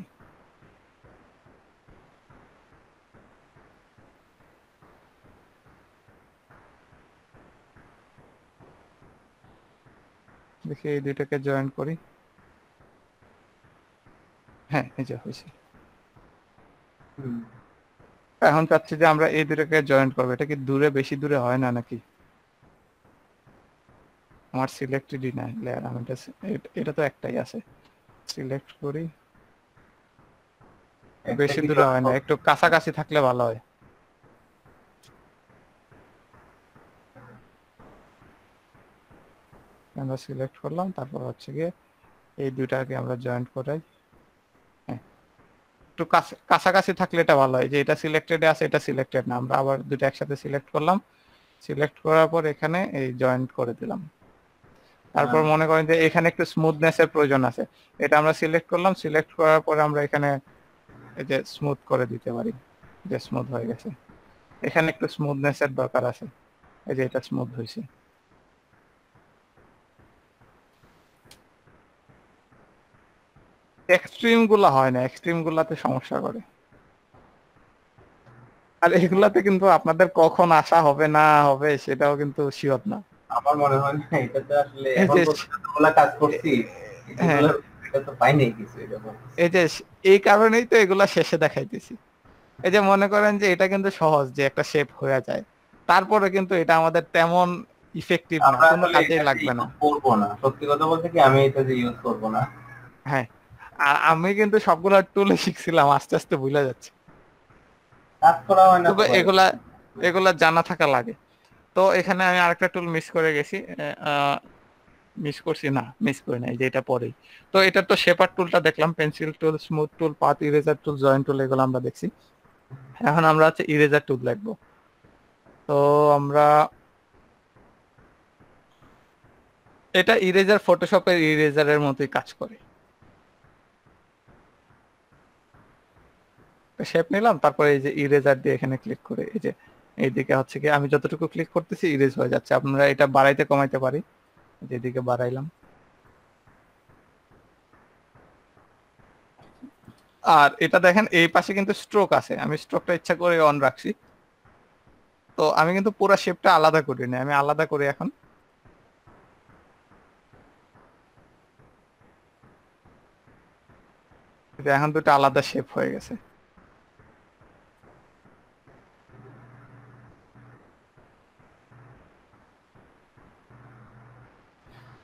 দেখি এই দুইটাকে জয়েন্ট করি। হ্যাঁ, এই যে হয়েছে। হুম। এখন চাচ্ছি যে আমরা এই দুটোকে জয়েন্ট করবো। এটা কি দূরে, বেশি দূরে হয় না নাকি? আমার সিলেক্টেডই না লেয়ার, আমি এটা তো একটাই আছে। সিলেক্ট করি, একটা বেশি কি দূরে হয় না, একটু কাছাকাছি থাকলে ভালো হয়। আমরা সিলেক্ট করলাম, তারপর হচ্ছে গিয়ে এই দুইটাকে আমরা জয়েন্ট করাই। হ্যাঁ, একটু কাছাকাছি থাকলে এটা ভালো হয়। যে এটা সিলেক্টেড আছে, এটা সিলেক্টেড না, আমরা আবার দুটো একসাথে সিলেক্ট করলাম। সিলেক্ট করার পর এখানে এই জয়েন্ট করে দিলাম। তারপর মনে করেন যে এখানে একটু স্মুথনেস এর প্রয়োজন আছে, এটা আমরা সিলেক্ট করলাম। সিলেক্ট করার পরে আমরা এখানে এই যে স্মুথ করে দিতে পারি, যে স্মুথ হয়ে গেছে। এখানে একটু স্মুথনেস এর দরকার আছে, এই যে এটা স্মুথ হয়েছে। এক্সট্রিম গুলা হয় না, এক্সট্রিম গুলাতে সমস্যা করে। আর এগুলাতে কিন্তু আপনাদের কখন আসা হবে না হবে সেটাও কিন্তু শিওর না। আমার মনে হয় না এটা তো আসলে এই এখন যে পর্যন্ত যতগুলা কাজ করছি হ্যাঁ, এগুলো এটা তো পাই নাই কিছু এরকম। এই যে এই কারণেই তো এগুলা শেষে দেখাইতেছি। এই যে মনে করেন যে এটা কিন্তু সহজ যে একটা শেপ হয়ে যায়, তারপরে কিন্তু এটা আমাদের তেমন ইফেক্টিভ না, আমরা কোনো আসলে কাজেই এটাতে লাগবে না। ইউজ করবো না, সত্যি কথা বলতে কি আমি এটাতে ইউজ করবো না। হ্যাঁ, আর আমি কিন্তু সবগুলা টুলে শিখছিলাম, আস্তে আস্তে ভুলে যাচ্ছে। কাজ করা হয় না তো তবে ভাই। এগুলা এগুলা জানা থাকা লাগে। তো এখানে আমি আরেকটা টুল মিস করে গেছি, মিস করছি না, মিস করি নাই, যে এটা পরেই। তো এটা তো শেপার টুলটা দেখলাম, পেন্সিল টুল, স্মুথ টুল, পাথ ইরেজার টুল, জয়েন্ট টুল, এগুলো আমরা দেখছি। এখন আমরা হচ্ছে ইরেজার টুল দেখবো। তো আমরা এটা ইরেজার, ফটোশপের ইরেজারের মতোই কাজ করে। শেপ নিলাম, তারপরে এই যে ইরেজার দিয়ে এখানে ক্লিক করে এই যে এইদিকে হচ্ছে কি আমি যতটুকু ক্লিক করতেছি ইরেজ হয়ে যাচ্ছে। আপনারা এটা বাড়াইতে কমাইতে পারি, যেদিকে বাড়াইলাম। আর এটা দেখেন এই পাশে কিন্তু স্ট্রোক আছে, আমি স্ট্রোকটা ইচ্ছা করে অন রাখছি। তো আমি কিন্তু পুরো শেপটা আলাদা করি না, আমি আলাদা করি এখন। এখন দুটো আলাদা শেপ হয়ে গেছে।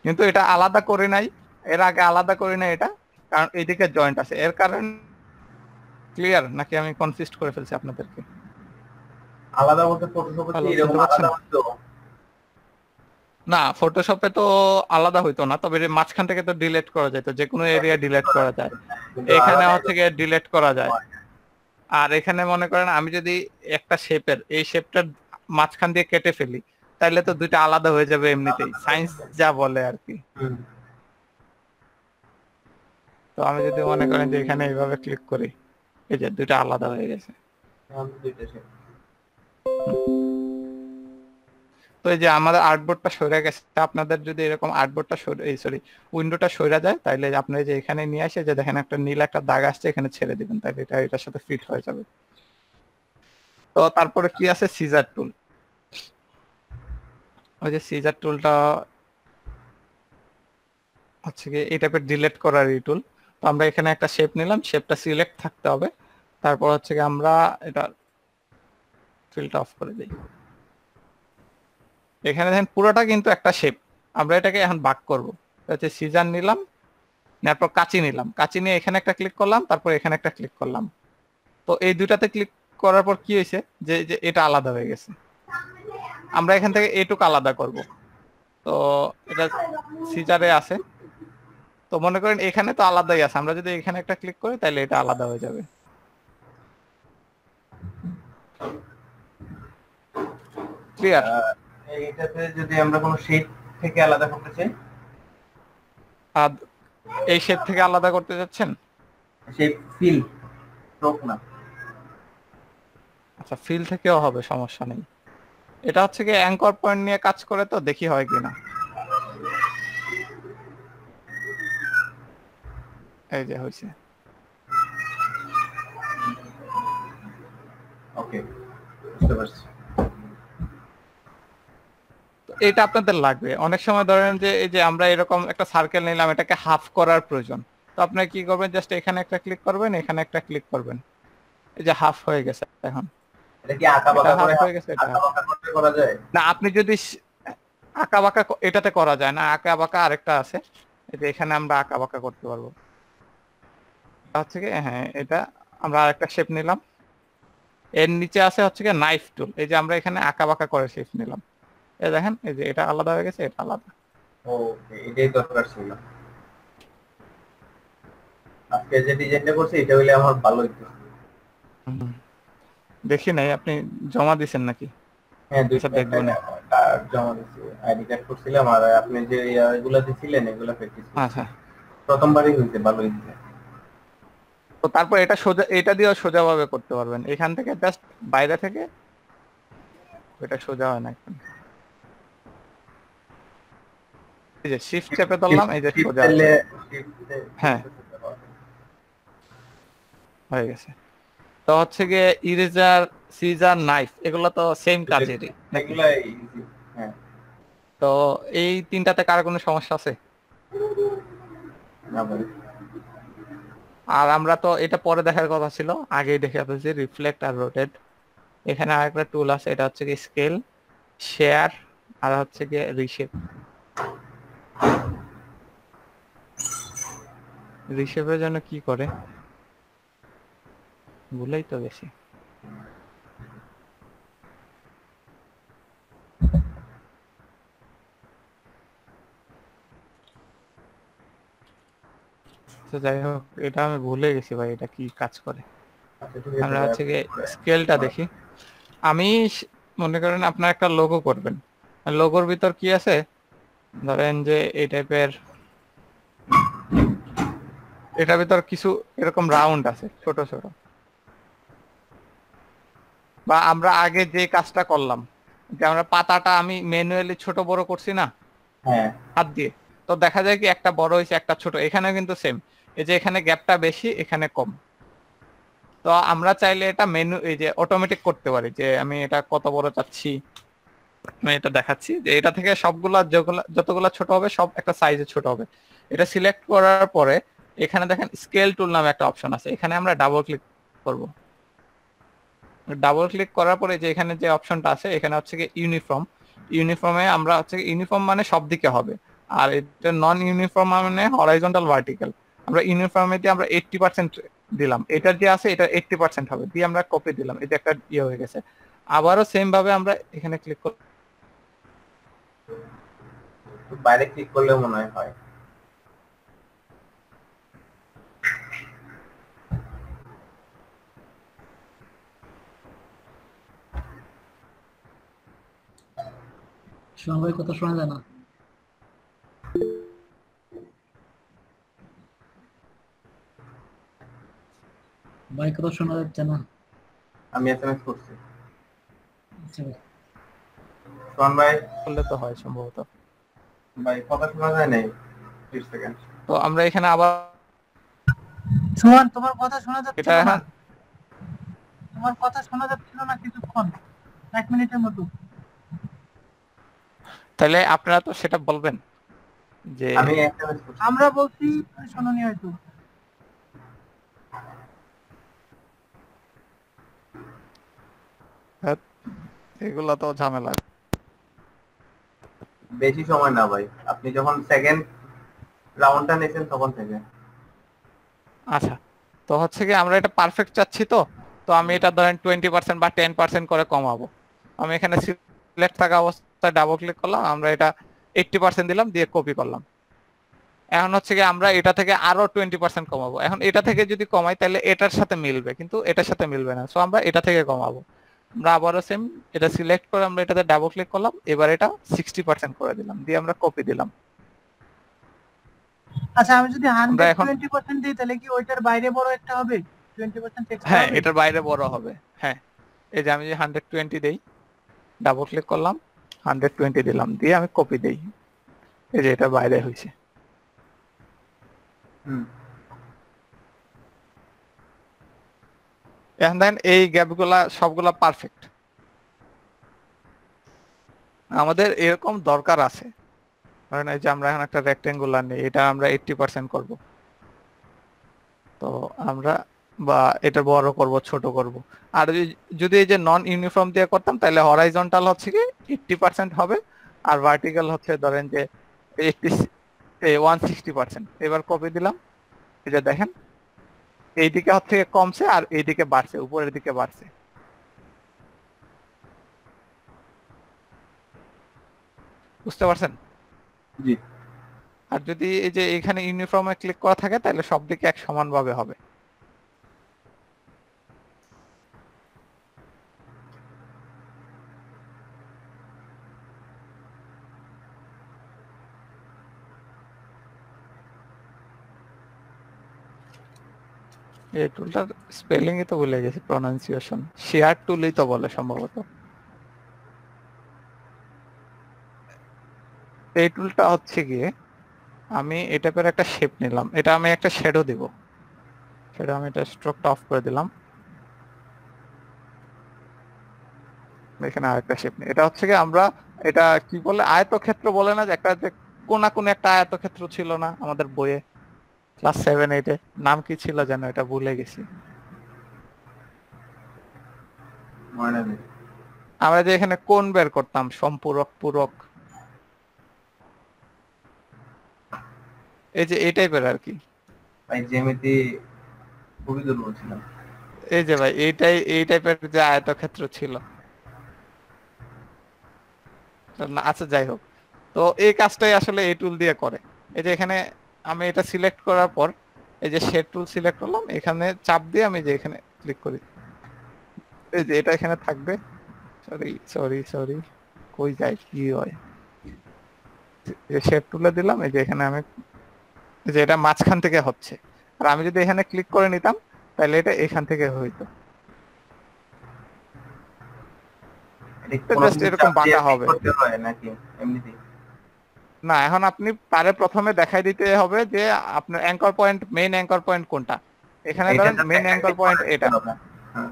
কিন্তু এটা আলাদা করে নাই, এর আগে আলাদা করে নাই এটা, কারণ এইদিকে জয়েন্ট আছে, এর কারণ ক্লিয়ার নাকি আমি কনফিউজ করে ফেলছি আপনাদেরকে? আলাদা বলতে ফটোশপে হ্যালো, এরকম শুনতে পাচ্ছেন? আলাদা হতো? না, ফটোশপে তো আলাদা হইতো না, তবে এর মাঝখান থেকে তো ডিলিট করা যায়, তো যে কোনো এরিয়া ডিলিট করা যায়। কিন্তু এখানে আলাদা হচ্ছে গিয়ে ডিলিট করা যায়। আর এখানে মনে করেন আমি যদি একটা শেপের এই শেপটার মাঝখান দিয়ে কেটে ফেলি, তাহলে তো দুইটা আলাদা হয়ে যাবে এমনিতেই, সায়েন্স যা বলে আর কি। হুম। তো আমি যদি মনে করেন যে এখানে এইভাবে ক্লিক করি, এই যে দুইটা আলাদা হয়ে গেছে। এখন তো দুইটা shape। তো এই যে আমাদের আর্টবোর্ডটা সরে গেছে, আপনাদের যদি এরকম আর্টবোর্ডটা সরি উইন্ডোটা সরে যায়, তাইলে আপনি যে এখানে নিয়ে আসে যে দেখেন একটা নীল একটা দাগ আসছে, এখানে ছেড়ে দিবেন, তাইলে এটা এটার সাথে ফিট হয়ে যাবে। তো তারপরে কি আছে, সিজার টুল। ওই যে সিজার টুলটা হচ্ছে কি এই টাইপের ডিলিট করার এই টুল। তো আমরা এখানে একটা শেপ নিলাম, শেপটা সিলেক্ট থাকতে হবে। তারপর হচ্ছে কি আমরা এটা ফিলটা অফ করে দিই। এখানে দেখেন পুরোটা কিন্তু একটা শেপ, আমরা এটাকে এখন ভাগ করব। হচ্ছে সিজার নিলাম, তারপর কাঁচি নিলাম, কাঁচি নিয়ে এখানে একটা ক্লিক করলাম, তারপর এখানে একটা ক্লিক করলাম। তো এই দুটাতে ক্লিক করার পর কি হয়েছে, যে যে এটা আলাদা হয়ে গেছে। আমরা এখান থেকে এটুকু আলাদা করব। তো এটা সিজারে আছে, তো মনে করেন এখানে তো আলাদাই আছে, আমরা যদি এখানে একটা ক্লিক করি তাহলে এটা আলাদা হয়ে যাবে। ক্লিয়ার? এইটাতে যদি আমরা কোনো শেপ থেকে আলাদা করতে চাই, আর এই শেপ থেকে আলাদা করতে যাচ্ছেন? শেপ ফিল স্ট্রোক না। আচ্ছা, ফিল থেকেও হবে, সমস্যা নেই। এটা হচ্ছে কি অ্যাঙ্কর পয়েন্ট নিয়ে কাজ করে, তো দেখি হয় কিনা। এই যে হয়েছে। ওকে, বুঝতে পারছি। এটা আপনাদের লাগবে অনেক সময়। ধরেন যে এই যে আমরা এরকম একটা সার্কেল নিলাম, এটাকে হাফ করার প্রয়োজন। তো আপনারা কি করবেন, জাস্ট এখানে একটা ক্লিক করবেন, এখানে একটা ক্লিক করবেন, এই যে হাফ হয়ে গেছে। এখন এটা কি আঁকা এটা বাঁকা হাফ করে হয়ে গেছে, এটা আঁকা বাঁকা করে করা যায়? না। আপনি যদি আঁকা বাঁকা এটাতে করা যায় না, আঁকা বাঁকা আরেকটা আছে, এই যে এখানে আমরা আঁকা বাঁকা করতে পারবো। হচ্ছে কি হ্যাঁ, এটা আমরা আরেকটা শেপ নিলাম, এর নিচে আছে হচ্ছে কি নাইফ টুল। এই যে আমরা এখানে আঁকা বাঁকা করে শেপ নিলাম, এই দেখেন এই যে এটা আলাদা হয়ে গেছে, এটা আলাদা। ওকে, এটাই দরকার ছিল। আজকে যে ডিজাইনটা করছি এটা হইলে আমার ভালো হইতো। দেখি নাই, আপনি জমা দিছেন নাকি? হ্যাঁ, আচ্ছা, দেখবো না। কার্ড জমা দিছি, আইডি কার্ড করছিলাম, আর আপনি যে এগুলা দিছিলেন এগুলা প্র্যাকটিস করছি। আচ্ছা, প্রথমবারই হইছে, ভালো হইছে। তো তারপর এটা সোজা, এটা দিয়েও সোজাভাবে করতে পারবেন, এখান থেকে জাস্ট বাইরে থেকে। এটা সোজা হয় না এখন। এই যে শিফট চেপে ধরলাম, এই যে সোজা আছে। হ্যাঁ, হয়ে গেছে। তো হচ্ছে গিয়ে ইরেজার, সিজার, নাইফ এগুলো তো সেম কাজেরই নাকি? এগুলা ইজি। হ্যাঁ, তো এই তিনটাতে কার কোনো সমস্যা আছে? না ভাই। আর আমরা তো এটা পরে দেখার কথা ছিল, আগেই দেখে ফেলছি, রিফ্লেক্ট আর রোটেট। এখানে আরেকটা টুল আছে, এটা হচ্ছে কি স্কেল, শেয়ার, আর হচ্ছে কি রিশেপ। রিশেপের জন্য কি করে ভুলেই তো গেছি। তো যাই হোক, এটা আমি ভুলে গেছি ভাই, এটা কি কাজ করে। আচ্ছা ঠিক আছে আমরা ভাই, হচ্ছে আপনি গিয়ে করে- স্কেলটা দেখি। আমি মনে করেন আপনার একটা লোগো করবেন, লোগোর ভিতর কি আছে, ধরেন যে এই টাইপের, এটার ভিতর কিছু এরকম রাউন্ড আছে ছোট ছোট, বা আমরা আগে যে কাজটা করলাম, যে আমরা পাতাটা আমি ম্যানুয়ালি ছোট বড় করছি না হ্যাঁ হাত দিয়ে, তো দেখা যায় কি একটা বড় হয়েছে একটা ছোট, এখানে কিন্তু সেম, এই যে এখানে গ্যাপটা বেশি এখানে কম। তো আমরা চাইলে এটা মেনু এই যে অটোমেটিক করতে পারি, যে আমি এটা কত বড় চাচ্ছি, আমি এটা দেখাচ্ছি যে এটা থেকে সবগুলা যতগুলা ছোট হবে সব একটা সাইজে ছোট হবে। এটা সিলেক্ট করার পরে এখানে দেখেন স্কেল টুল নামে একটা অপশন আছে, এখানে আমরা ডাবল ক্লিক করব। ডাবল ক্লিক করার পরে যে এখানে যে অপশনটা আছে এখানে হচ্ছে কি ইউনিফর্ম, ইউনিফর্মে আমরা হচ্ছে ইউনিফর্ম মানে সব দিকে হবে, আর এটা নন ইউনিফর্ম মানে হরাইজন্টাল ভার্টিক্যাল। আমরা ইউনিফর্মে দিয়ে আমরা 80% দিলাম, এটার যে আছে এটা 80% হবে, দিয়ে আমরা কপি দিলাম, এটা একটা ইয়ে হয়ে গেছে। আবারও সেম ভাবে আমরা এখানে ক্লিক করব, তো বাইরে ক্লিক করলে মনে হয় হয়। শোনা ভাই, কথা শোনা যায় না। ভাই কথা শোনা যাচ্ছে না। আমি এসএমএস করছি। আচ্ছা ভাই। সোহান ভাই, করলে তো হয় সম্ভবত। ভাই কথা শোনা যায় নাই, 30 সেকেন্ড। তো আমরা এখানে আবার সুমন, তোমার কথা শোনা এটা যাচ্ছিল না, এখন, তোমার কথা শোনা যাচ্ছিল না কিছুক্ষণ, 1 মিনিটের মতো। তাহলে আপনারা তো সেটা বলবেন যে আমি এসএমএস করছি। আমরা বলছি তুমি শোনোনি হয়তো। এগুলো তো ঝামেলা। বেশি সময় না ভাই, আপনি যখন সেকেন্ড রাউন্ডটা নিয়েছেন তখন থেকে। আচ্ছা, তো হচ্ছে কি আমরা এটা পারফেক্ট চাচ্ছি, তো তো আমি এটা ধরেন 20% বা 10% করে কমাবো। আমি এখানে সিলেক্ট থাকা অবস্থায় ডাবল ক্লিক করলাম, আমরা এটা 80% দিলাম, দিয়ে কপি করলাম। এখন হচ্ছে কি আমরা এটা থেকে আরো 20% কমাবো। এখন এটা থেকে যদি কমাই তাহলে এটার সাথে মিলবে, কিন্তু এটার সাথে মিলবে না, সো আমরা এটা থেকে কমাবো। আমরা আবারও সেম এটা সিলেক্ট করে আমরা এটাতে ডাবল ক্লিক করলাম, এবার এটা 60% করে দিলাম, দিয়ে আমরা কপি দিলাম। আচ্ছা, আমি যদি আমরা এখন 120% দিই তাহলে কি ওইটার বাইরে বড় একটা হবে? 20% এক্সট্রা হ্যাঁ, হবে? এটার বাইরে বড় হবে। হ্যাঁ, এই যে আমি যে 120 দেই, ডাবল ক্লিক করলাম, 120 দিলাম, দিয়ে আমি কপি দেই, এই যে এটা বাইরে হয়েছে। এখন দেখেন এই গ্যাপগুলা সবগুলা পারফেক্ট। আমাদের এরকম দরকার আছে, ধরেন এই যে আমরা এখন একটা রেক্টেঙ্গুলার নেই, এটা আমরা 80% করব, তো আমরা বা এটা বড় করব ছোট করব। আর যদি এই যে নন ইউনিফর্ম দিয়ে করতাম তাহলে হরাইজন্টাল হচ্ছে কি 80% হবে, আর ভার্টিক্যাল হচ্ছে ধরেন যে 160%। এবার কপি দিলাম, এই যে দেখেন এইদিকে হচ্ছে কমছে আর এইদিকে বাড়ছে, উপরের দিকে বাড়ছে। বুঝতে পারছেন? জি। আর যদি এই যে এখানে ইউনিফর্মে ক্লিক করা থাকে তাহলে সব দিকে এক সমানভাবে হবে। এই টুলটার স্পেলিং ই তো ভুলে গেছি, প্রনাউন্সিয়েশন, শেয়ার টুলই তো বলে সম্ভবত। এই টুলটা হচ্ছে গিয়ে আমি এই টাইপের একটা শেপ নিলাম, এটা আমি একটা শ্যাডো দিব, সেটা আমি এটা স্ট্রোকটা অফ করে দিলাম। এখানে আরেকটা শেপ নিই, এটা হচ্ছে কি আমরা এটা কি বলে আয়তক্ষেত্র বলে না, যে একটা যে কোনা কোন একটা আয়তক্ষেত্র ছিল না আমাদের বইয়ে ক্লাস 7-8-এ, নাম কি ছিল যেন, এটা ভুলে গেছি। মনে নেই। আমরা যে এখানে কোণ বের করতাম, সম্পূরক, পূরক, এই যে এই টাইপের আর কি। ভাই জ্যামিতি খুবই দুর্বল ছিলাম। এই যে ভাই এইটাই এই টাইপের যে আয়তক্ষেত্র ছিল। তো আচ্ছা যাই হোক, তো এই কাজটাই আসলে এই টুল দিয়ে করে। এই যে এখানে আমি এটা সিলেক্ট করার পর এই যে শেড টুল সিলেক্ট করলাম, এখানে চাপ দিয়ে আমি যে এখানে ক্লিক করি, এই যে এটা এখানে থাকবে। সরি সরি সরি, কই যায় কি হয়, শেড তুলে দিলাম, এই যে এখানে আমি, এই যে এটা মাঝখান থেকে হচ্ছে, আর আমি যদি এখানে ক্লিক করে নিতাম তাহলে এটা এখান থেকে হইতো। এটা কি তো কোনো জাস্ট কিছু এরকম চাপ দিয়ে বাঁকা ক্লিক হবে করতে হয় নাকি এমনিতেই? না। এখন আপনি তারে প্রথমে দেখাই দিতে হবে যে আপনার anchor point, main anchor point কোনটা। এখানে এটা ধরেন জাস্ট মেইন একটা অ্যাঙ্কর ক্লিক পয়েন্ট করে দিতে এটা, হবে। হ্যাঁ।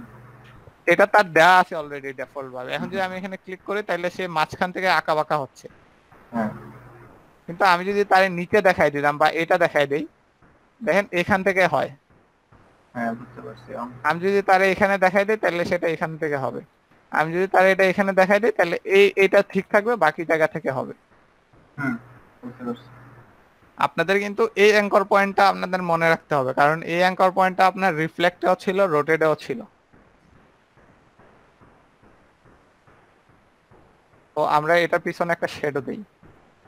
এটা তার দেওয়া আছে অলরেডি ডিফল্ট ভাবে। এখন যদি আমি এখানে ক্লিক করি তাহলে সে মাঝখান থেকে আঁকা বাঁকা হচ্ছে। হ্যাঁ কিন্তু আমি যদি তার নিচে দেখাই দিলাম বা এটা দেখাই দেই, দেখেন এখান থেকে হয়। হ্যাঁ বুঝতে পারছি। আমি যদি তারে এখানে দেখাই দিই তাহলে সেটা এখান থেকে হবে। আমি যদি তার এটা এখানে দেখাই দিই তাহলে এটা ঠিক থাকবে, বাকি জায়গা থেকে হবে। হুম বুঝতে পারছি। আপনাদের কিন্তু এই অ্যাঙ্কর পয়েন্টটা আপনাদের মনে রাখতে হবে, কারণ এই অ্যাঙ্কর পয়েন্টটা আপনার রিফ্লেক্টেও ছিল, রোটেটেও ছিল। তো আমরা এটার পিছনে একটা শেডও দিই।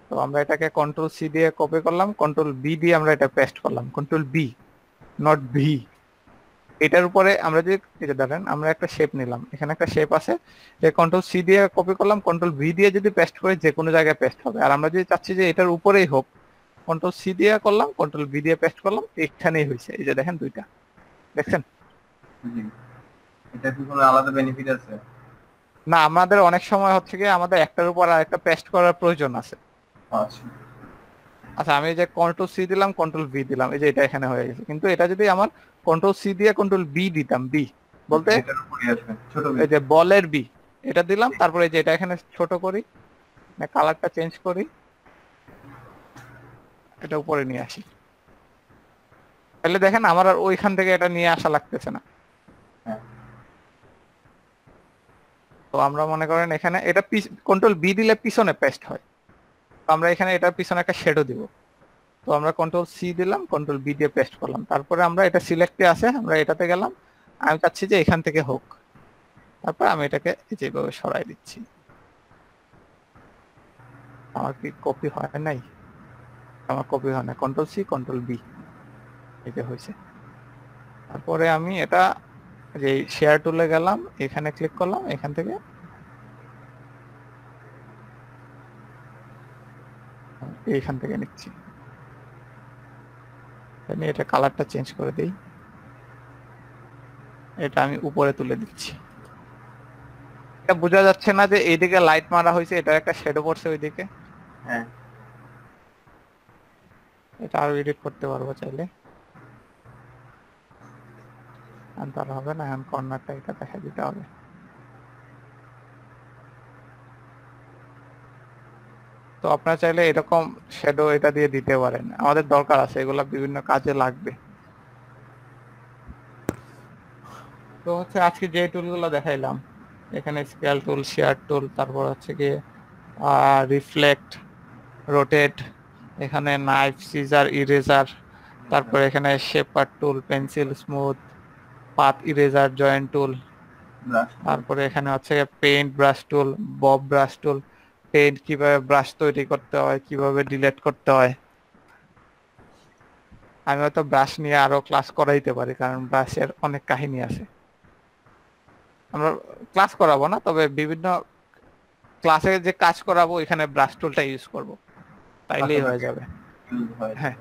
তো আমরা এটাকে কন্ট্রোল সি দিয়ে কপি করলাম, কন্ট্রোল বি দিয়ে আমরা এটা পেস্ট করলাম, কন্ট্রোল বি, নট ভি। এটার উপরে আমরা যদি এই যে ধরেন আমরা একটা শেপ নিলাম, এখানে একটা শেপ আছে, যে কন্ট্রোল সি দিয়ে কপি করলাম, কন্ট্রোল ভি দিয়ে যদি পেস্ট করি যে কোনো জায়গায় পেস্ট হবে। আর আমরা যদি চাচ্ছি যে এটার উপরেই হোক, কন্ট্রোল সি দিয়ে করলাম, কন্ট্রোল ভি দিয়ে পেস্ট করলাম, এখানেই হয়েছে। এই যে দেখেন দুইটা, দেখছেন? জি। এটা কি কোনো আলাদা বেনিফিট আছে? না, আমাদের অনেক সময় হচ্ছে কি আমাদের একটার উপর আর একটা পেস্ট করার প্রয়োজন আছে। আচ্ছা আচ্ছা, আমি এই যে কন্ট্রোল সি দিলাম, কন্ট্রোল ভি দিলাম, এই যে এটা এখানে হয়ে গেছে। কিন্তু এটা যদি আমার কন্ট্রোল সি দিয়ে কন্ট্রোল বি দিতাম, বি বলতে এটার উপরে আসবে ছোট এই যে বলের বি, এটা দিলাম, তারপরে এই যে এটা এখানে ছোট করি, কালারটা চেঞ্জ করি, এটা উপরে নিয়ে আসি, তাহলে দেখেন আমার আর ওইখান থেকে এটা নিয়ে আসা লাগতেছে না। হ্যাঁ তো আমরা মনে করেন এখানে এটা কন্ট্রোল বি দিলে পিছনে পেস্ট হয়, তো আমরা এখানে এটার পিছনে একটা শেডও দিব। তো আমরা কন্ট্রোল সি দিলাম, কন্ট্রোল বি দিয়ে পেস্ট করলাম, তারপরে আমরা এটা সিলেক্টে আছে, আমরা এটাতে গেলাম, আমি চাচ্ছি যে এখান থেকে হোক, তারপর আমি এটাকে যেভাবে সরাই দিচ্ছি। আমার কি কপি হয় নাই? আমার কপি হয় না, কন্ট্রোল সি কন্ট্রোল বি, এটা হয়েছে। তারপরে আমি এটা যে শেয়ার টুলে গেলাম, এখানে ক্লিক করলাম, এখান থেকে এইখান থেকে নিচ্ছি, নিয়ে এটা কালারটা চেঞ্জ করে দিই, এটা আমি উপরে তুলে দিচ্ছি। এটা বোঝা যাচ্ছে না যে এইদিকে লাইট মারা হয়েছে, এটা একটা শ্যাডো পড়ছে ওইদিকে। হ্যাঁ এটা আরো এডিট করতে পারবো চাইলে, তার হবে না, এখন কর্নারটা এটা দেখা দিতে হবে। তো আপনারা চাইলে এরকম শ্যাডো এটা দিয়ে দিতে পারেন, আমাদের দরকার আছে, এগুলা বিভিন্ন কাজে লাগবে। তো হচ্ছে আজকে যে টুলগুলো দেখাইলাম, এখানে স্কেল টুল, শেয়ার টুল, তারপর হচ্ছে গিয়ে রিফ্লেক্ট, রোটেট, এখানে নাইফ, সিজার, ইরেজার, তারপর এখানে shaper tool, pencil, smooth, path eraser, joint tool, তারপরে এখানে হচ্ছে পেইন্ট ব্রাশ টুল, বব ব্রাশ টুল, পেইন্ট কিভাবে ব্রাশ তৈরি করতে হয়, কিভাবে ডিলেট করতে হয়। আমি হয়তো ব্রাশ নিয়ে আরো ক্লাস করাইতে পারি, কারণ ব্রাশের অনেক কাহিনী আছে। আমরা ক্লাস করাবো না, তবে বিভিন্ন ক্লাসে যে কাজ করাবো এখানে ব্রাশ টুলটা ইউজ করব, তাইলেই হয়ে যাবে। হ্যাঁ,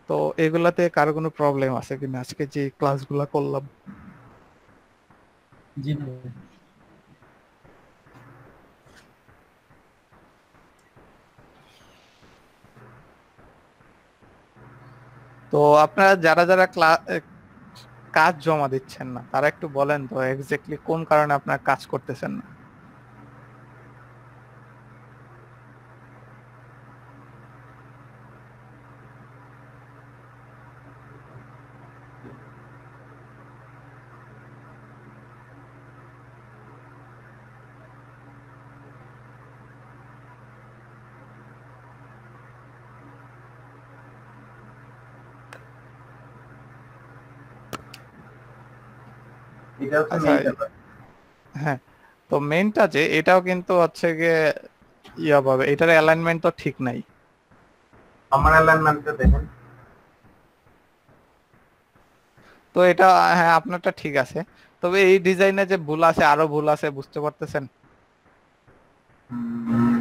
তো এগুলাতে কারো কোনো প্রবলেম আছে কিনা আজকে যে ক্লাসগুলা করলাম? জি তো আপনারা যারা যারা কাজ জমা দিচ্ছেন না, তারা একটু বলেন তো এক্স্যাক্টলি কোন কারণে আপনারা কাজ করতেছেন না। এটা হচ্ছে আচ্ছা, মেইনটা ভাই। হ্যাঁ, তো মেইনটা যে এটাও কিন্তু হচ্ছে গিয়ে ইয়া পাবে, এটার অ্যালাইনমেন্ট তো ঠিক নাই। আমার অ্যালাইনমেন্টটা দেখেন। তো এটা, হ্যাঁ আপনারটা ঠিক আছে, তবে এই ডিজাইনে যে ভুল আছে, আরো ভুল আছে, বুঝতে পারতেছেন? হুম,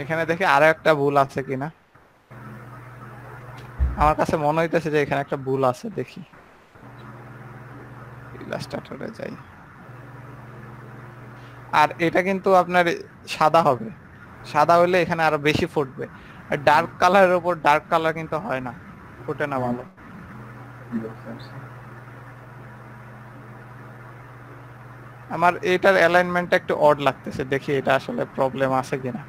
এখানে দেখি আরো একটা ভুল আছে কিনা। আমার কাছে মনে হইতেছে যে এখানে একটা ভুল আছে, দেখি ইলাস্ট্রেটরে যাই। আর এটা কিন্তু আপনার সাদা হবে, সাদা হলে এখানে আরো বেশি ফুটবে। আর ডার্ক কালারের উপর ডার্ক কালার কিন্তু হয় না, ফুটে না ভালো। বুঝতে পারছি। আমার এটার অ্যালাইনমেন্টটা একটু অড লাগতেছে, দেখি এটা আসলে প্রবলেম আছে কিনা।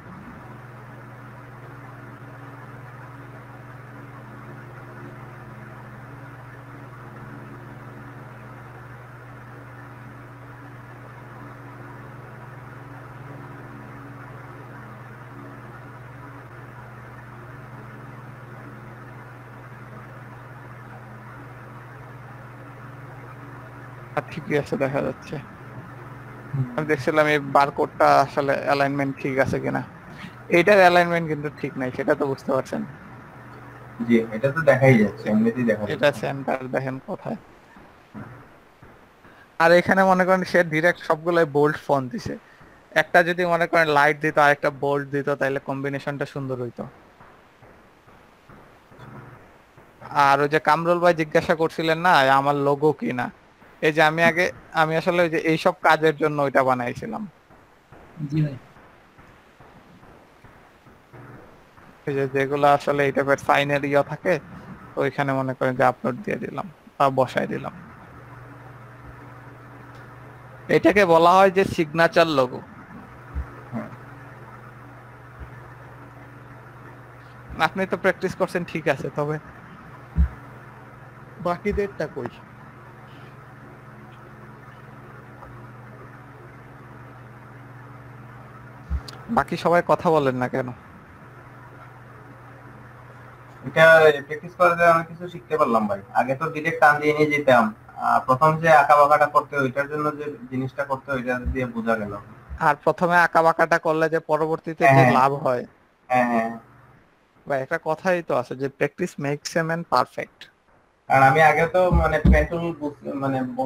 আর ঠিকই আছে দেখা যাচ্ছে। আমি দেখছিলাম এই বারকোডটা আসলে অ্যালাইনমেন্ট ঠিক আছে কিনা। এইটার অ্যালাইনমেন্ট কিন্তু ঠিক নাই, সেটা তো বুঝতে পারছেন। জি, এটা তো দেখাই যাচ্ছে, এমনিতেই দেখা এটা যাচ্ছে। সেন্টার দেখেন কোথায়। আর এখানে মনে করেন সে ডিরেক্ট সবগুলাই বোল্ড ফন্ট দিছে, একটা যদি মনে করেন লাইট দিত আর একটা বোল্ড দিত, তাহলে কম্বিনেশনটা সুন্দর হইতো। আর ওই যে কামরুল ভাই জিজ্ঞাসা করছিলেন না আমার লোগো কি না, এই যে আমি আসলে ওই যে এইসব কাজের জন্য ওইটা বানাইছিলাম। জি ভাই। এই যে যেগুলো আসলে এই টাইপের সাইনের ইয়ে থাকে, তো ওইখানে মনে করেন যে আপলোড দিয়ে দিলাম বা বসাই দিলাম। এটাকে বলা হয় যে সিগনেচার লোগো। হ্যাঁ। আপনি তো প্র্যাকটিস করছেন ঠিক আছে, তবে বাকিদেরটা কই? বাকি সবাই কথা বলেন না কেন? এটা প্র্যাকটিস করাতে অনেক কিছু শিখতে পারলাম ভাই। আগে তো ডিরেক্ট টান দিয়ে নিয়ে যেতাম, প্রথম যে আঁকা বাঁকাটা করতে ওইটার জন্য যে জিনিসটা করতে ওইটা দিয়ে বোঝা গেল। আর প্রথমে আঁকা বাঁকাটা করলে যে পরবর্তীতে যে হ্যাঁ লাভ হয়, হ্যাঁ হ্যাঁ। বা একটা কথাই তো আছে যে practice makes a man perfect. কারণ আমি আগে তো মানে পেন্টুল মানে